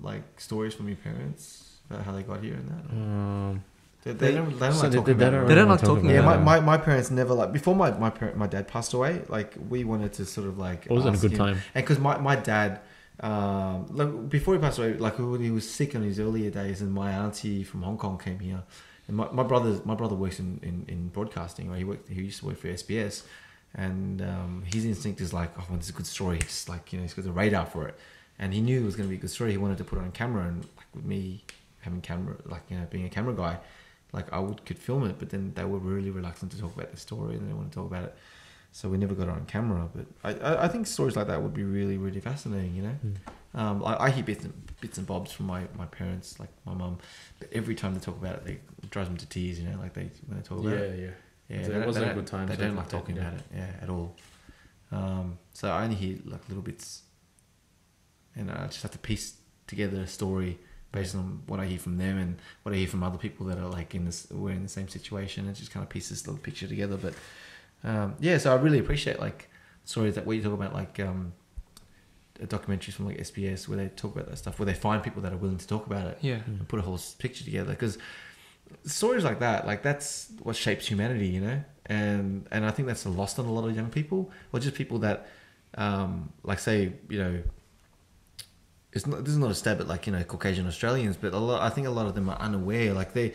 like stories from your parents about how they got here and that? They don't like talking about it. They don't like talking Yeah, about it. my parents never like before my dad passed away. Like we wanted to sort of like. It wasn't a ask good him- time. And because my dad, like before he passed away, like when he was sick in his earlier days, and my auntie from Hong Kong came here, and my brother works in broadcasting. Right? He used to work for SBS, and his instinct is like, oh, well, this is a good story. It's like he's got the radar for it, and he knew it was going to be a good story. He wanted to put it on camera, and like with me having camera, like being a camera guy. Like I could film it, but then they were really reluctant to talk about the story, and they didn't want to talk about it, so we never got it on camera. But I think stories like that would be really, really fascinating, you know. I hear bits and bobs from my parents, like my mum, but every time they talk about it, it drives them to tears, you know. Like when they talk about it, yeah, So it wasn't a good time. They so don't like talking about it, at all. So I only hear like little bits, and I just have to piece together a story based on what I hear from them and what I hear from other people that are like we're in the same situation, and just kind of piece this little picture together. But so I really appreciate like stories that we talk about, like documentaries from like SBS where they talk about that stuff, where they find people that are willing to talk about it, and put a whole picture together. Because stories like that, like that's what shapes humanity, you know. And I think that's lost on a lot of young people, or just people that like say, this is not a stab at like Caucasian Australians, but I think a lot of them are unaware. Like they're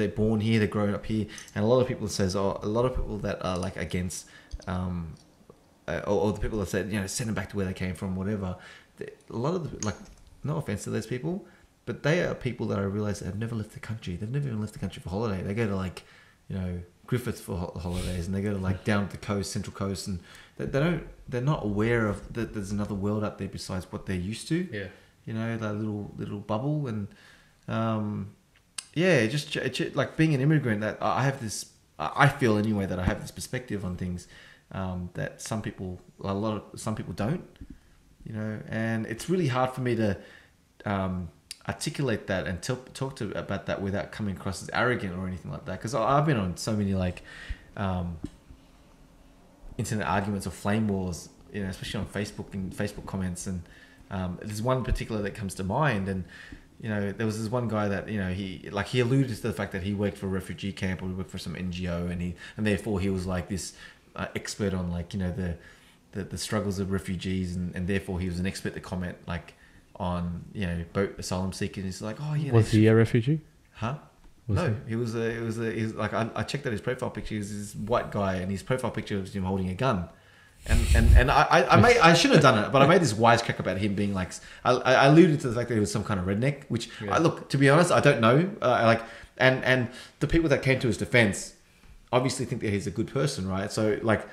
born here, they're growing up here, and a lot of people that are like against, or the people that said send them back to where they came from, whatever. A lot of like, no offense to those people, but they are people that I realize that have never left the country. They've never even left the country for holiday. They go to like Griffith for holidays, and they go to like down the coast, Central Coast, and they're not aware of that there's another world out there besides what they're used to. That little bubble. And just like being an immigrant, that I have this, I feel anyway, that I have this perspective on things that some people don't, and it's really hard for me to articulate that and talk about that without coming across as arrogant or anything like that. Because I've been on so many like internet arguments or flame wars, especially on Facebook and Facebook comments. And there's one particular that comes to mind. And there was this one guy that he alluded to the fact that he worked for a refugee camp, or he worked for some NGO, and therefore he was like this expert on like the struggles of refugees, and therefore he was an expert to comment like on boat asylum seekers. He's like, oh yeah, was he a refugee? Huh? Was No, he was like, I checked out his profile picture. He was this white guy, and his profile picture was him holding a gun. And I shouldn't have done it, but I made this wisecrack about him being like, I alluded to the fact that he was some kind of redneck, which look, to be honest, I don't know. And the people that came to his defense obviously think that he's a good person, right? So like,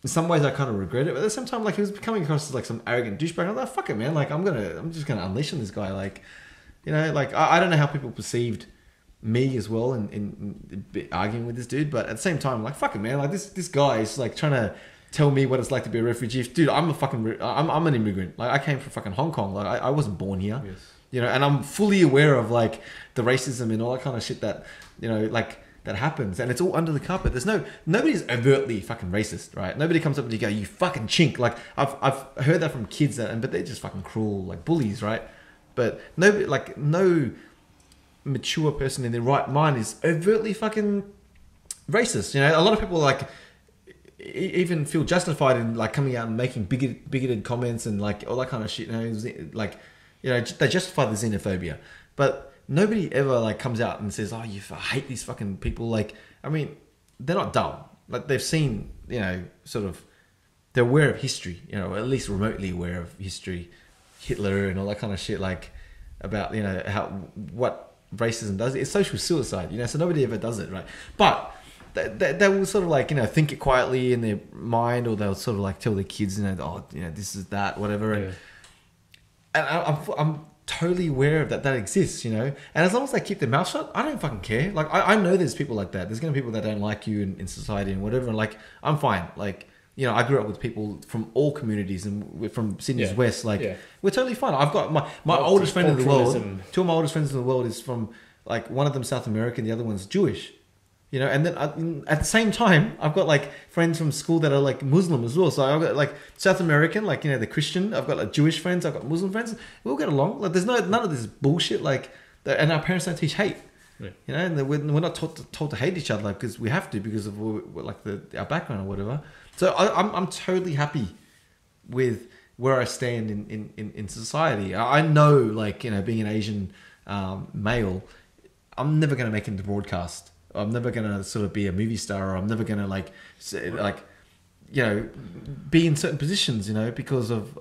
in some ways I kind of regret it, but at the same time, like he was coming across as like some arrogant douchebag. I'm like, fuck it, man. Like I'm just gonna unleash on this guy. Like, like I don't know how people perceived me as well in arguing with this dude, but at the same time, like, fuck it, man. Like this guy is like trying to tell me what it's like to be a refugee. Dude, I'm an immigrant. Like I came from fucking Hong Kong. Like I wasn't born here. Yes. And I'm fully aware of like the racism and all that kind of shit that like that happens, and it's all under the carpet. Nobody's overtly fucking racist, right? Nobody comes up and you go, you fucking chink. Like I've heard that from kids but they're just fucking cruel, like bullies, right? But no mature person in their right mind is overtly fucking racist. A lot of people like even feel justified in like coming out and making bigoted comments and like all that kind of shit. They justify the xenophobia, but nobody ever like comes out and says, "Oh, I hate these fucking people." Like, I mean, they're not dumb. Like they've seen, sort of, they're aware of history. At least remotely aware of history, Hitler and all that kind of shit. Like about what racism does. It's social suicide. So nobody ever does it, right? But they will sort of like think it quietly in their mind, or they'll sort of like tell their kids, this is that, whatever. And I'm totally aware of that exists, and as long as they keep their mouth shut, I don't fucking care. Like I know there's people like that. There's gonna be people that don't like you in society and whatever, and like I'm fine. Like you know, I grew up with people from all communities and we're from Sydney's Yeah. West. Like, Yeah. we're totally fine. I've got my oldest friend in the world. Multiculturalism. Two of my oldest friends in the world is from, like, one of them South American, the other one's Jewish. You know, and then at the same time, I've got, like, friends from school that are, like, Muslim as well. So I've got, like, South American, like, you know, they're Christian. I've got, like, Jewish friends. I've got Muslim friends. We all get along. Like, there's none of this bullshit. Like, and our parents don't teach hate. Yeah. You know, and we're not told to hate each other, like, because we have to because of like our background or whatever. So I'm totally happy with where I stand in society. I know, like, you know, being an Asian male, I'm never going to make it into broadcast. I'm never going to sort of be a movie star, or I'm never going to, like, you know, be in certain positions, you know, because of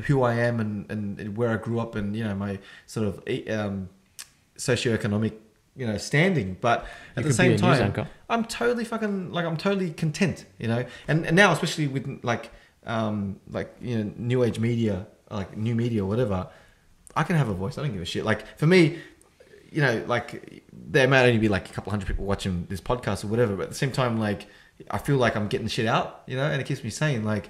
who I am and where I grew up and, you know, my sort of socioeconomic, you know, standing. But at the same time, I'm totally I'm totally content, you know. And now, especially with like you know, new age media, like new media or whatever, I can have a voice. I don't give a shit. Like, for me, you know, like, there might only be like a couple hundred people watching this podcast or whatever, but at the same time, like, I feel like I'm getting shit out, you know, and it keeps me sane. Like,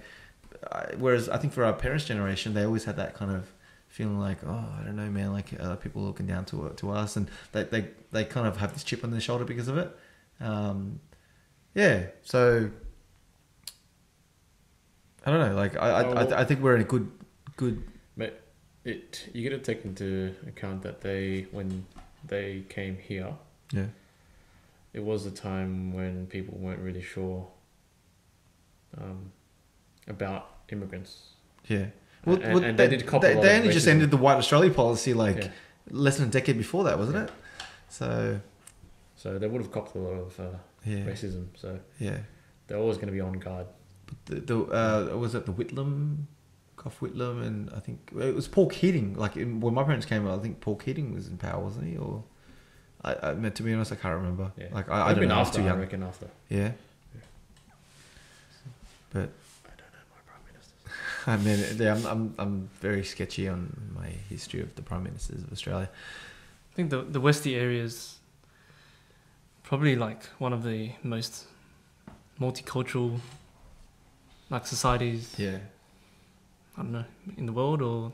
whereas I think for our parents' generation, they always had that kind of feeling like, oh, I don't know, man, like, people looking down to us, and they kind of have this chip on their shoulder because of it. Yeah, so I don't know, like, I think we're in a good. But you got to take into account that when they came here, Yeah, it was a time when people weren't really sure about immigrants. Yeah. Well, and they did cop a lot They of only just racism. ended the White Australia policy, like, Yeah. less than a decade before that, wasn't it? So they would have copped a lot of yeah, racism. So yeah. they're always going to be on guard. Was it the Whitlam, Gough Whitlam, and I think it was Paul Keating. Like, when my parents came out, I think Paul Keating was in power, wasn't he? Or I mean, to be honest, I can't remember. Yeah. Like, I don't know. I was too I young. reckon after. Yeah. But I don't know my prime ministers. I mean, I'm very sketchy on my history of the prime ministers of Australia. I think the Westie area is probably like one of the most multicultural, like, societies. Yeah. I don't know, in the world, or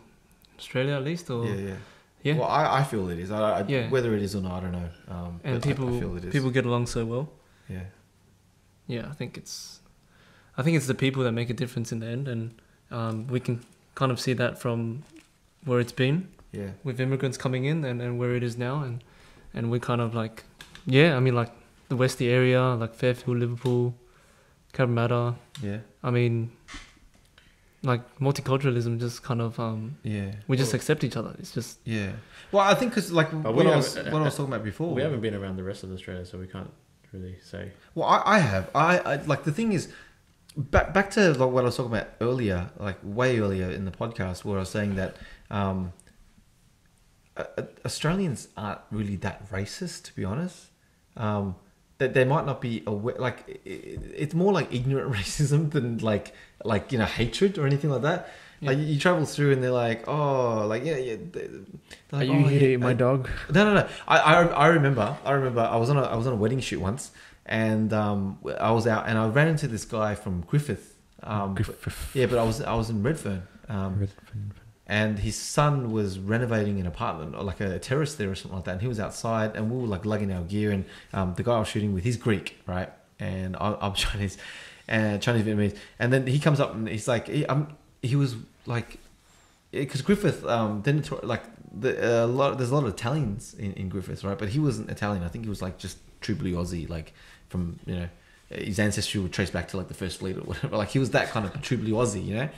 Australia at least, or Yeah. yeah. Well, I feel it is. Yeah. Whether it is or not, I don't know. And but I feel it is. people get along so well. Yeah. Yeah, I think it's the people that make a difference in the end, and we can kind of see that from where it's been Yeah. with immigrants coming in, and where it is now, and we're kind of like, yeah, I mean, like, the Westie area, like Fairfield, Liverpool, Cabramatta. Yeah. I mean, like, multiculturalism just kind of Yeah. we just accept each other. It's just, Yeah. Well, I think because, like, But what we I was have- talking about before. We haven't been around the rest of Australia, so we can't really say. Well, I have. I like, the thing is, back to, like, what I was talking about earlier, like way earlier in the podcast, where I was saying that Australians aren't really that racist, to be honest. That they might not be aware, like, it's more like ignorant racism than like you know, hatred or anything like that. Yeah. Like, you travel through and they're like, oh, like, yeah. They're like, Are you here to eat my dog? No. I remember I was on a wedding shoot once, and I was out and I ran into this guy from Griffith. But I was in Redfern. And his son was renovating an apartment, or like a terrace there or something like that. And he was outside, and we were like lugging our gear. And the guy I was shooting with, he's Greek, right? And I'm Chinese, Chinese Vietnamese. And then he comes up and he's like, he was like, because Griffith didn't, like, there's a lot of Italians in Griffith, right? But he wasn't Italian. I think he was like just true blue Aussie, like, from, you know, his ancestry would trace back to like the First Fleet or whatever. Like, he was that kind of true blue Aussie, you know.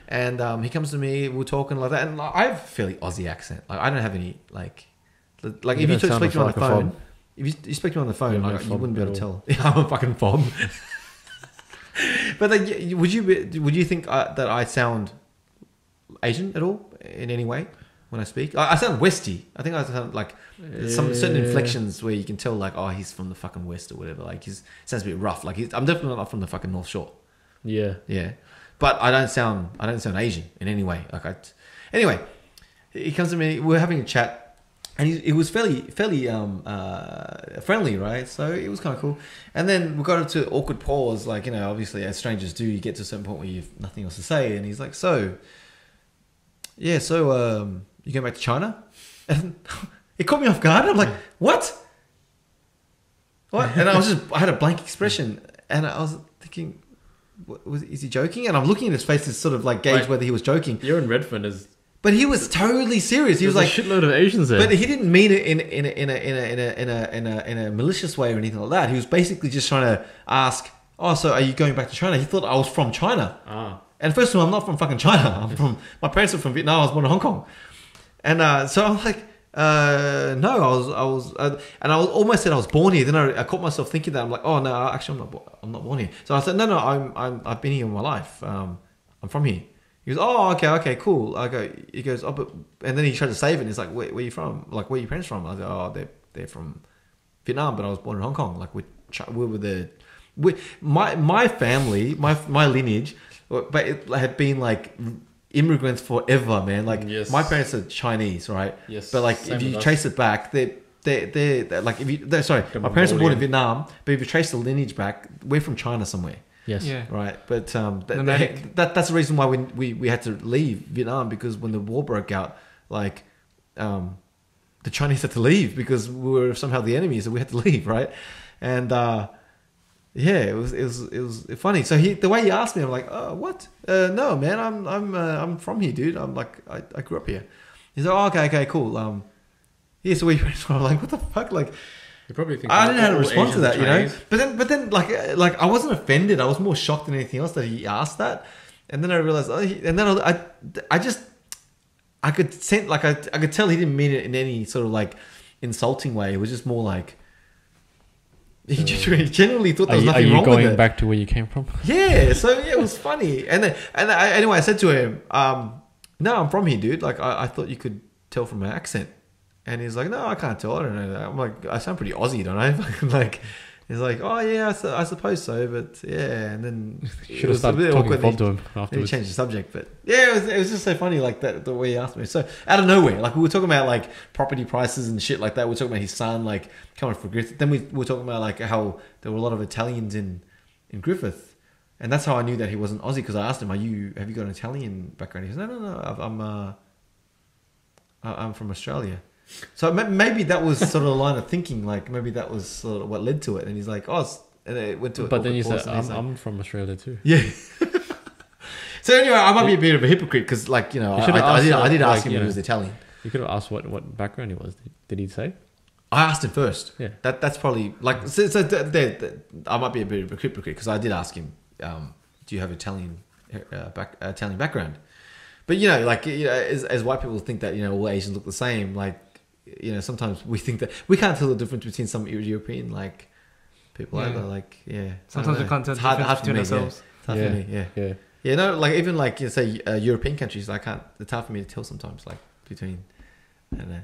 And he comes to me, we're talking like that, and I have a fairly Aussie accent. Like, I don't have any like if you speak to me on the phone, if you speak to me on the phone, like, you wouldn't be able to tell. Yeah, I'm a fucking fob. But like, would you think that I sound Asian at all in any way when I speak? I sound Westie. I think I sound like some certain inflections where you can tell, like, oh, he's from the fucking West or whatever. Like, he sounds a bit rough. Like, I'm definitely not from the fucking North Shore. Yeah. Yeah. But I don't sound Asian in any way. Like, anyway, he comes to me. We're having a chat, And he was fairly friendly, right? So it was kind of cool. And then we got into awkward pause, like, you know, obviously as strangers do, you get to a certain point where you've nothing else to say. And he's like, you going back to China? And it caught me off guard. I'm like, what? And I had a blank expression, and I was thinking, is he joking? And I'm looking at his face to sort of like gauge whether he was joking. You're in Redfern, but he was totally serious. He was like a shitload of Asians there. But he didn't mean it in a malicious way or anything like that. He was basically just trying to ask, "Oh, so are you going back to China?" He thought I was from China. And first of all, I'm not from fucking China. My parents are from Vietnam. I was born in Hong Kong. And so I'm like, no, I was almost said I was born here. Then I caught myself thinking that. I'm like, oh no, actually I'm not born here. So I said, no, I've been here all my life. I'm from here. He goes, oh, okay, cool. He goes, oh, but, and then he tried to save it. And he's like, where are you from? Like, where are your parents from? I was like, oh, they're from Vietnam, but I was born in Hong Kong. Like, my family, my lineage, but it had been like immigrants forever, man. Like, yes. My parents are Chinese, right? Yes. But like, if you trace it back, they're like, my parents were born in Vietnam, but if you trace the lineage back, we're from China somewhere. Yes. Yeah. Right. But that's the reason why we had to leave Vietnam, because when the war broke out, like, the Chinese had to leave because we were somehow the enemy, so we had to leave, right? And it was funny. So the way he asked me, I'm like, oh, what? No, man, I'm from here, dude. I'm like, I grew up here. He's like, oh, okay, cool. So where you from? I'm like, what the fuck? Like, you probably think I didn't know how to respond to Asians that, you know. Chinese. But then, like I wasn't offended. I was more shocked than anything else that he asked that. And then I realized, I could sense, like I could tell he didn't mean it in any sort of like insulting way. It was just more like he genuinely thought there was nothing wrong with it. Are you going back to where you came from? Yeah. So yeah, it was funny. And anyway, I said to him, "No, I'm from here, dude. Like I thought you could tell from my accent." And he's like, no, I can't tell. I don't know that. I'm like, I sound pretty Aussie, don't I? Like, he's like, oh yeah, I suppose so, but yeah. And then should have started talking fob to him afterwards. He changed the subject, but yeah, it was just so funny, like that the way he asked me. So out of nowhere, like we were talking about like property prices and shit like that. We were talking about his son like coming from Griffith. Then we were talking about like how there were a lot of Italians in Griffith, and that's how I knew that he wasn't Aussie, because I asked him, have you got an Italian background? He goes, no, I'm from Australia. So maybe that was sort of a line of thinking, like maybe that was sort of what led to it. And he's like, oh, and it went to it. But then you said, I'm from Australia too. Yeah. So anyway, I might be a bit of a hypocrite because, like, you know, I did ask him if he was Italian. You could have asked what background he was. Did he say? I asked him first. Yeah. That's probably like I might be a bit of a hypocrite because I did ask him, do you have Italian background? But you know, like, you know, as white people think that, you know, all Asians look the same, like, you know, sometimes we think that we can't tell the difference between some European like people either. Like, yeah, sometimes we can't tell the difference between ourselves. It's hard for me. Yeah. No, like even like, you know, say European countries, I can't. It's hard for me to tell sometimes, like between. I don't know.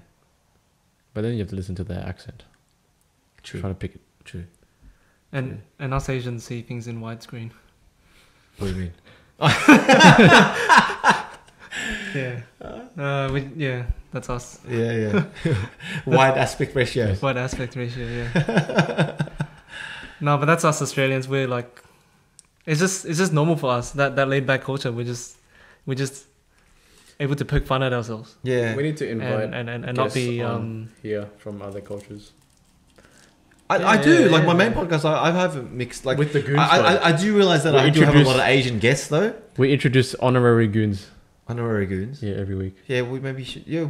But then you have to listen to their accent. True. Try to pick it. True. And us Asians see things in widescreen. What do you mean? Yeah, that's us. Yeah. Wide aspect ratio. Wide aspect ratio, yeah. No, but that's us Australians. We're like, it's just normal for us, that laid back culture. We're just able to poke fun at ourselves. Yeah. We need to invite and not be here from other cultures. I do. Like my main podcast, I have a mixed, like, with the goons. I do realize that I do have a lot of Asian guests though. We introduce honorary goons. Honorary goons. Yeah, every week. Yeah, we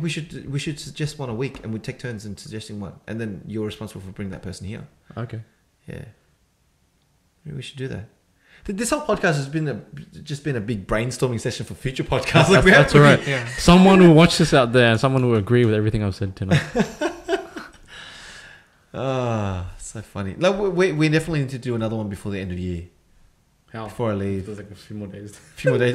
should suggest one a week, and we take turns in suggesting one, and then you're responsible for bringing that person here. Okay. Yeah. Maybe we should do that. This whole podcast has been a big brainstorming session for future podcasts. Like that's all right. Yeah. Someone will watch this out there, and someone will agree with everything I've said tonight. So funny. Like we definitely need to do another one before the end of the year. How? Before I leave. There's like a few more days.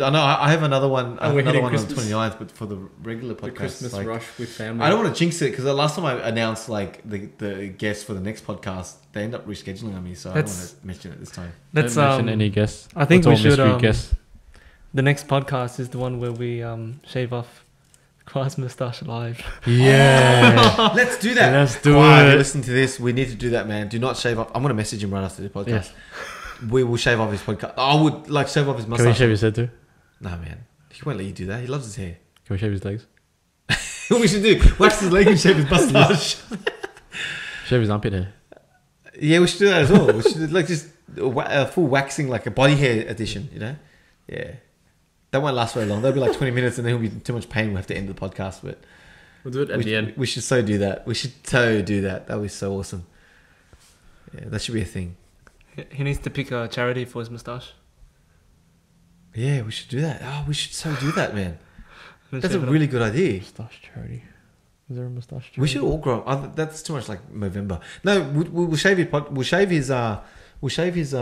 I know. I have another one. We're another one Christmas. on the 29th, but for the regular podcast. The Christmas like, rush with family. I don't want to jinx it because the last time I announced like the guests for the next podcast, they end up rescheduling on me, so I don't want to mention it this time. Let's don't mention any guests. I think That's we all should. mystery guests. The next podcast is the one where we shave off Quad's Moustache Live. Yeah. Let's do that. Let's do Quiet, it. listen to this. We need to do that, man. Do not shave off. I'm gonna message him right after the podcast. We will shave off his podcast. I would like shave off his Can we mustache. shave his head too? Nah, man. He won't let you do that. He loves his hair. Can we shave his legs? What we should do? Wax his leg and shave his mustache. Shave his armpit hair. Yeah, we should do that as well. We should do, like just a full waxing, like a body hair edition. You know? Yeah. That won't last very long. That'll be like 20 minutes, and then he'll be too much pain. We'll have to end the podcast. But We'll do it at the end. we should so do that. We should so do that. That would be so awesome. Yeah, that should be a thing. He needs to pick a charity for his moustache. Yeah, we should do that. Oh, we should so do that, man. Let's That's a shave it really good idea. Moustache charity. Is there a moustache charity? We should all grow. That's too much like November. No, we'll shave his. We'll shave his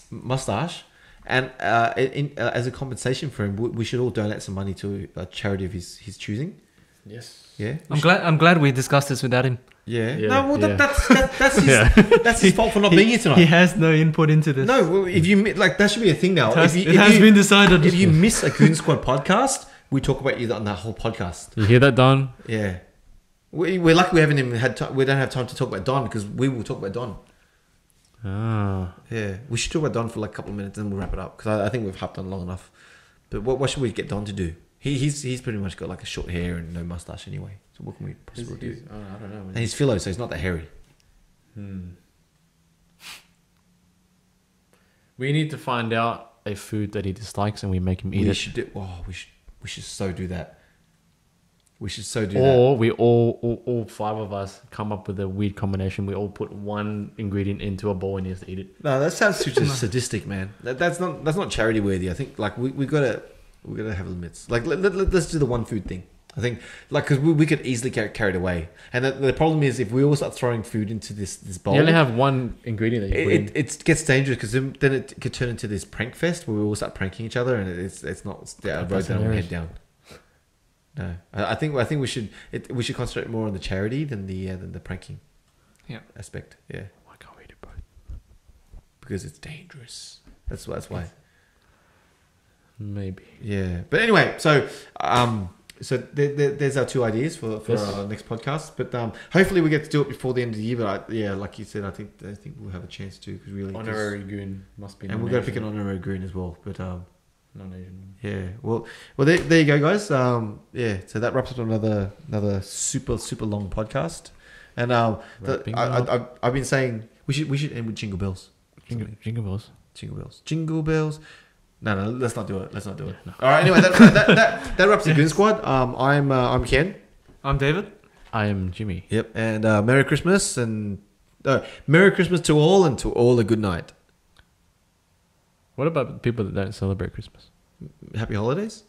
mustache, and as a compensation for him, we should all donate some money to a charity of his choosing. Yes. Yeah, I'm glad we discussed this without him. yeah. Yeah, No, well, yeah. that's his Yeah. that's his fault for not being here He tonight. has no input into this. No, well, if you like, that should be a thing now. It has been decided. If you miss a Goon Squad podcast, we talk about you on that whole podcast. You hear that, Don? Yeah, we're lucky we haven't even had time. We don't have time to talk about Don because we will talk about Don. Ah. Yeah, we should talk about Don for like a couple of minutes and we'll wrap it up because I think we've harped on long enough. But what should we get Don to do? He's pretty much got like a short hair and no mustache anyway. So what can we possibly do? I don't know. And he's philo, so he's not that hairy. We need to find out a food that he dislikes and we make him eat We it. should do. Oh, we should so do that. We should so do that. Or we all five of us come up with a weird combination. We all put one ingredient into a bowl and he has to eat it. No, that sounds too just sadistic, man. That's not charity worthy. I think like we gotta have limits. Like let's do the one food thing. I think like because we could easily get carried away, and the problem is if we all start throwing food into this bowl, You only have one ingredient that you put in. it gets dangerous because then it could turn into this prank fest where we all start pranking each other, and it's not a road That's that I want to hilarious. head down. No, I think we should concentrate more on the charity than the pranking. Yeah. Aspect. Yeah, Why can't we do both? because it's dangerous. That's why. Maybe. Yeah, but anyway, so there's our two ideas for Yes. our next podcast. But hopefully we get to do it before the end of the year. But like you said, I think we'll have a chance to because really, Honorary goon must be. and we're gonna pick an honorary Goon as well. But non-Asian. yeah, well, there you go, guys. Yeah, so that wraps up another super long podcast. And Wrapping I've been saying we should end with jingle bells. Jingle bells. Jingle bells. No, let's not do it. Yeah, no. All right. Anyway, that wraps the Goon Squad. I'm Ken. I'm David. I am Jimmy. Yep. And Merry Christmas Merry Christmas to all, and to all a good night. What about people that don't celebrate Christmas? Happy holidays.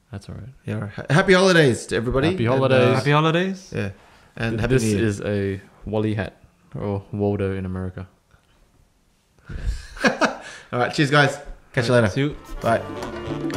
That's all right. Yeah. All right. Happy holidays to everybody. Happy holidays. Happy holidays. Yeah. And happy This New Year. is a Wally hat or Waldo in America. All right. Cheers, guys. Catch you later. See you. Bye.